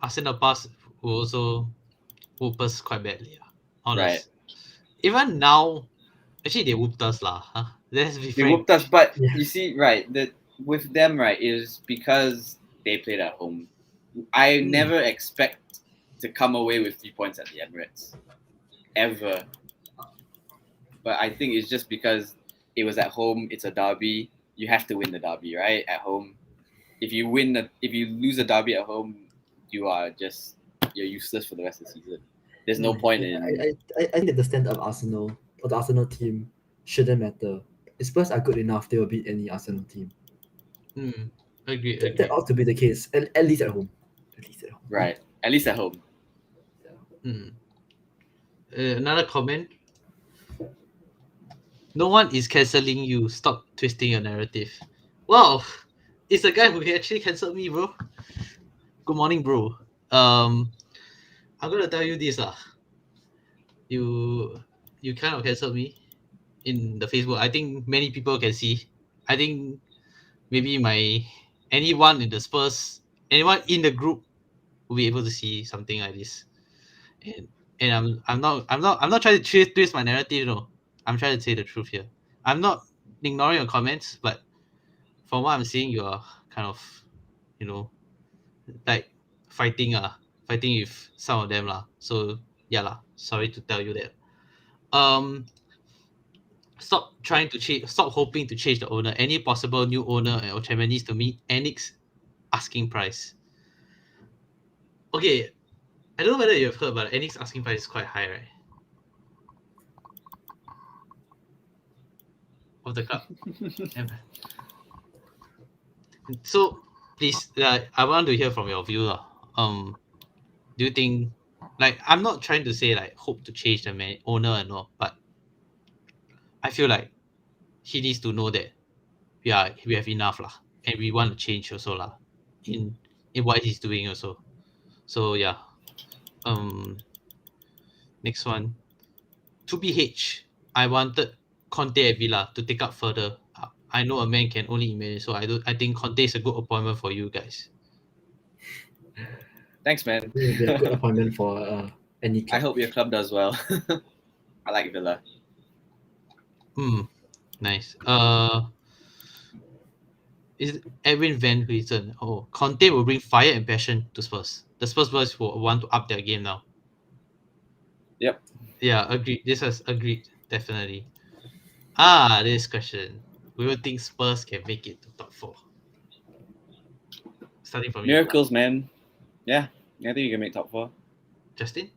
Arsenal past will also whoop us quite badly. Honest. Right. Even now, actually they whooped us lah. Huh? Let's be frank. They whooped us, but you see, right, that with them, right, is because they played at home. I never expect to come away with 3 points at the Emirates. Ever. But I think it's just because it was at home, it's a derby. You have to win the derby, right? At home. If you lose a derby at home, you're useless for the rest of the season. There's no point in. I think that the standard of Arsenal or the Arsenal team shouldn't matter. If Spurs are good enough, they will beat any Arsenal team. Agree. That ought to be the case, at least at home. Right. At least at home. Another comment. No one is cancelling you. Stop twisting your narrative. Wow, it's the guy who actually cancelled me, bro. Good morning, bro. I'm gonna tell you this lah. You kind of cancelled me in the Facebook. I think many people can see. I think maybe anyone in the Spurs, anyone in the group will be able to see something like this. And I'm not trying to twist my narrative, no. I'm trying to say the truth here. I'm not ignoring your comments, but from what I'm seeing, you are kind of, like fighting with some of them lah. So yeah lah. Sorry to tell you that. Um, stop trying to change. Stop hoping to change the owner. Any possible new owner or chairman needs to meet Enix asking price. Okay, I don't know whether you've heard, but Enix asking price is quite high, right? Of the cup. So please, I want to hear from your view, lah. Do you think, like, I'm not trying to say like hope to change the owner and all, but I feel like he needs to know that we have enough lah, and we want to change also lah, in what he's doing also. So yeah, um, next one, 2BH. I wanted Conte at Villa to take up further. I know a man can only imagine, so I think Conte is a good appointment for you guys. Thanks, I man. think it'll be a good appointment for any I club. hope your club does well. I like Villa. Nice. Is Edwin Van Huyten. Oh, Conte will bring fire and passion to Spurs. The Spurs boys will want to up their game now. Yep. Yeah, agreed. This has agreed, definitely. This question. We will think Spurs can make it to top 4. Starting from you, Miracles, man. Yeah, I think you can make top 4. Justin.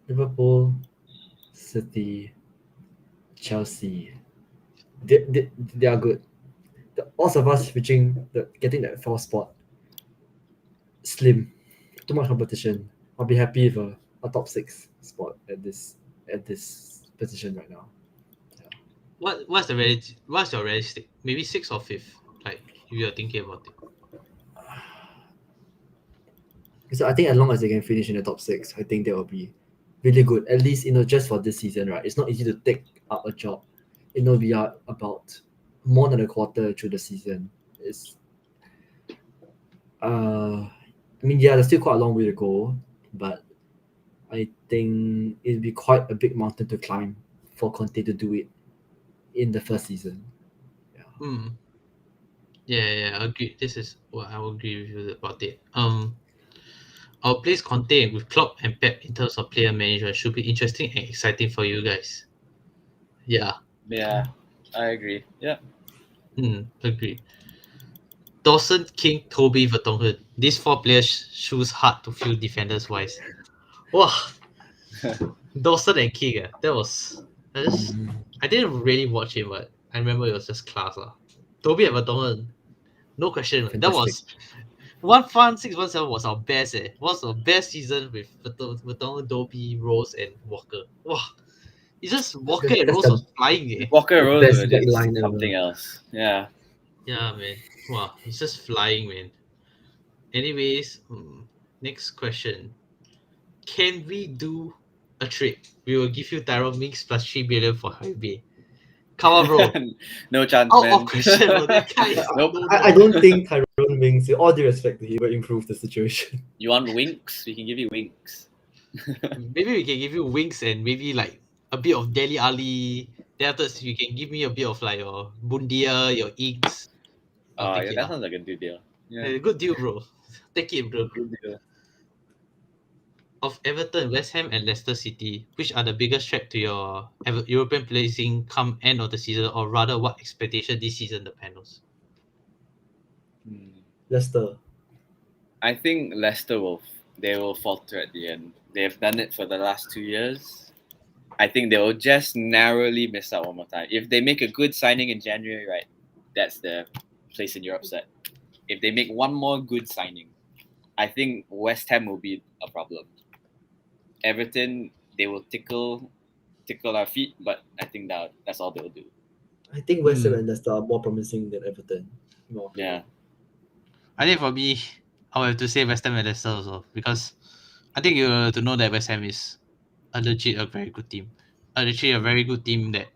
Liverpool, City, Chelsea. They are good. All of us getting that 4th spot. Slim. Too much competition. I'll be happy with a top 6 spot at this position right now. What's your realistic? Maybe 6th or 5th. Like if you're thinking about it. So I think as long as they can finish in the top 6, I think they will be really good. At least just for this season, right? It's not easy to take up a job. We are about more than a quarter through the season. There's still quite a long way to go, but I think it'd be quite a big mountain to climb for Conte to do it in the first season. Yeah, agree. This is what I will agree with you about it. I'll place Conte with Klopp and Pep in terms of player management. Should be interesting and exciting for you guys. Yeah. Yeah, I agree. Yeah. Agree. Dawson, King, Toby, Vertonghen. These 4 players shoes hard to fill defenders wise. Wow. Dawson and King, that was I didn't really watch him, but I remember it was just class. Toby and Vertonghen, no question. Fantastic. That was 1-1-6-1-7 was our best. Was our best season with Vertonghen, Dobie, Rose, and Walker. Wow. It's just Walker and Rose was flying. Walker Rose best were back just line ever. something else. Yeah. Yeah, man. Wow, he's just flying, man. Anyways, next question. Can we do a trade? We will give you Tyrone Mings plus 3 billion for Harvey. Come on, bro. No chance, Out man. of question, bro. That guy is Nope. I don't think Tyrone Mings, with all due respect, he will improve the situation. You want winks? We can give you winks. Maybe we can give you wings and maybe like a bit of Deli Ali. Then afterwards, you can give me a bit of like your Bundia, your Iggs. I'll take it. That sounds like a good deal. Yeah. Good deal, bro. Take it, bro. Good deal. Of Everton, West Ham, and Leicester City, which are the biggest threat to your European placing come end of the season, or rather, what expectation this season the panels? Leicester. I think Leicester will falter at the end. They have done it for the last 2 years. I think they will just narrowly miss out one more time. If they make a good signing in January, right, that's the place in Europe set. If they make one more good signing, I think West Ham will be a problem. Everton, they will tickle our feet, but I think that's all they'll do. I think West Ham and Leicester are more promising than Everton. Yeah. I think for me, I will have to say West Ham and Leicester also, because I think you have to know that West Ham is a very good team. Legit a very good team that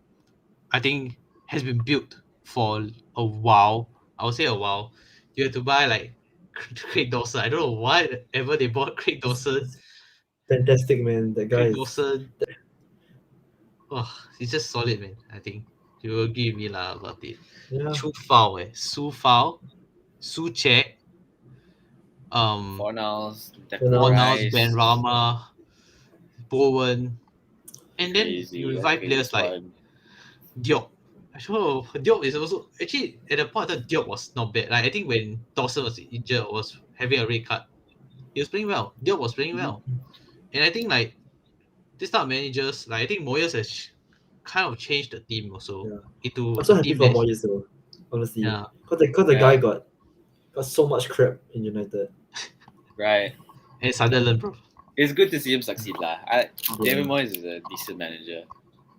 I think has been built for a while. I would say a while. You have to buy like Craig Dawson. I don't know why ever they bought Craig Dawson. Fantastic, man. That guy Craig Dawson. He's just solid, man. I think you will agree with me about it. Yeah. Su Fao, Su Che, Fornals, Ben Rama, Bowen, And then you Crazy. revive Crazy players like squad. Diop. So Diop is also actually at the point of time Diop was not bad. Like I think when Dawson was injured or was having a red card, he was playing well. Diop was playing well. And I think like this type of managers, like I think Moyes has kind of changed the team also Yeah. into I'm so a happy team for that Moyes though, honestly. yeah, Cause the guy Yeah. got so much crap in United. Right. and Sunderland, bro. It's good to see him succeed, lah. David Yeah. Moyes is a decent manager.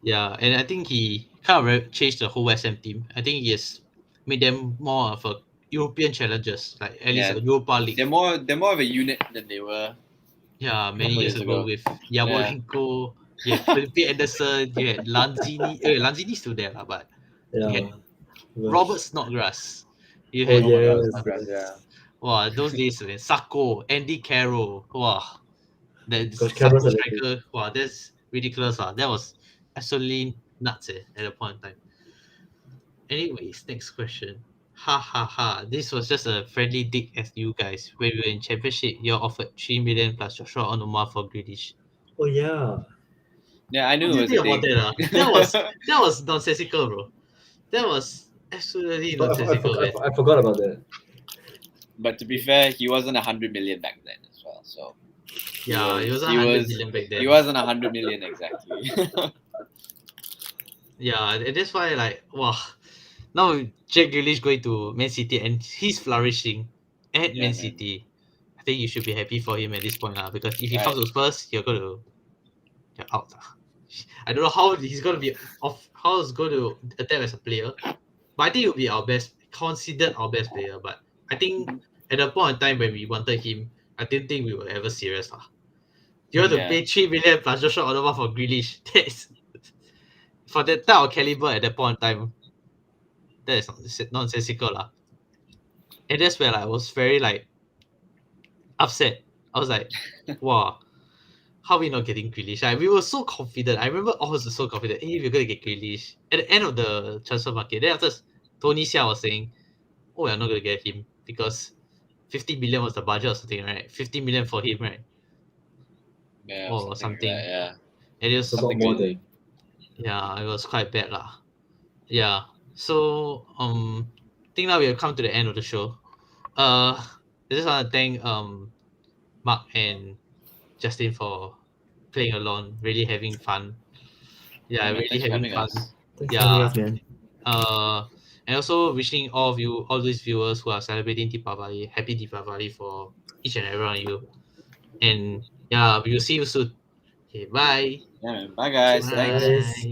Yeah, and I think he kind of changed the whole West Ham team. I think he has made them more of a European challengers, like at least Yeah. a Europa League. They're more of a unit than they were Yeah, a many couple years years ago ago. with Yeah. Yarmolenko, you had Felipe Anderson, you had Lanzini. Lanzini's still there, lah, but you had Yeah. Robert Snodgrass. You Oh had Oh my god, yes, Snodgrass, yes. yeah. wow, those days man, Sacco, Andy Carroll. Wow, that Gosh, Carroll's Sacco a legend. striker. Wow, that's ridiculous. That was absolutely nuts at the point in time. Anyways, next question. Ha ha ha. This was just a friendly dig at you guys. When we were in championship, you offered 3 million plus Joshua Onuma for Grealish. Oh yeah. Yeah, I What knew do it you was a think about dig. that? That was nonsensical, bro. That was absolutely nonsensical, man. I forgot about that. But to be fair, he wasn't 100 million back then as well. So Yeah, it was he 100 was million back then. he wasn't 100 million exactly. Yeah, and that's why like wow. Now Jack Grealish going to Man City and he's flourishing at Yeah, Man man. City. I think you should be happy for him at this point, because if he Right. comes to Spurs, you're out. I don't know how he's gonna be off. How he's going to adapt as a player, but I think he'll be our best, considered our best player. But I think at the point in time when we wanted him, I didn't think we were ever serious. You want to Yeah. pay 3 million plus Joshua Onoma for Grealish? That's for that type of caliber at that point in time. That is nonsensical lah. And that's where like, I was very like upset. I was like, wow, how are we not getting Grealish? Like, we were so confident. I remember all was so confident. Hey, we're gonna get Grealish at the end of the transfer market. Then after Tony Xia was saying, "Oh, we're not gonna get him because 50 million was the budget or something, right? 50 million for him, right? Yeah, Or something like something." that, yeah. And it It's a was lot Something more crazy. than yeah, it was quite bad lah. Yeah. So I think now we have come to the end of the show. I just want to thank Mark and Justin for playing along, really having fun. Yeah, Yeah, man, really thanks for having having fun. us. thanks for having Yeah. us, man. And also wishing all of you, all these viewers who are celebrating Deepavali, happy Deepavali for each and every one of you. And yeah, we will see you soon. Okay, bye. Yeah, man. Bye guys. Cheers, Thanks. guys. Bye.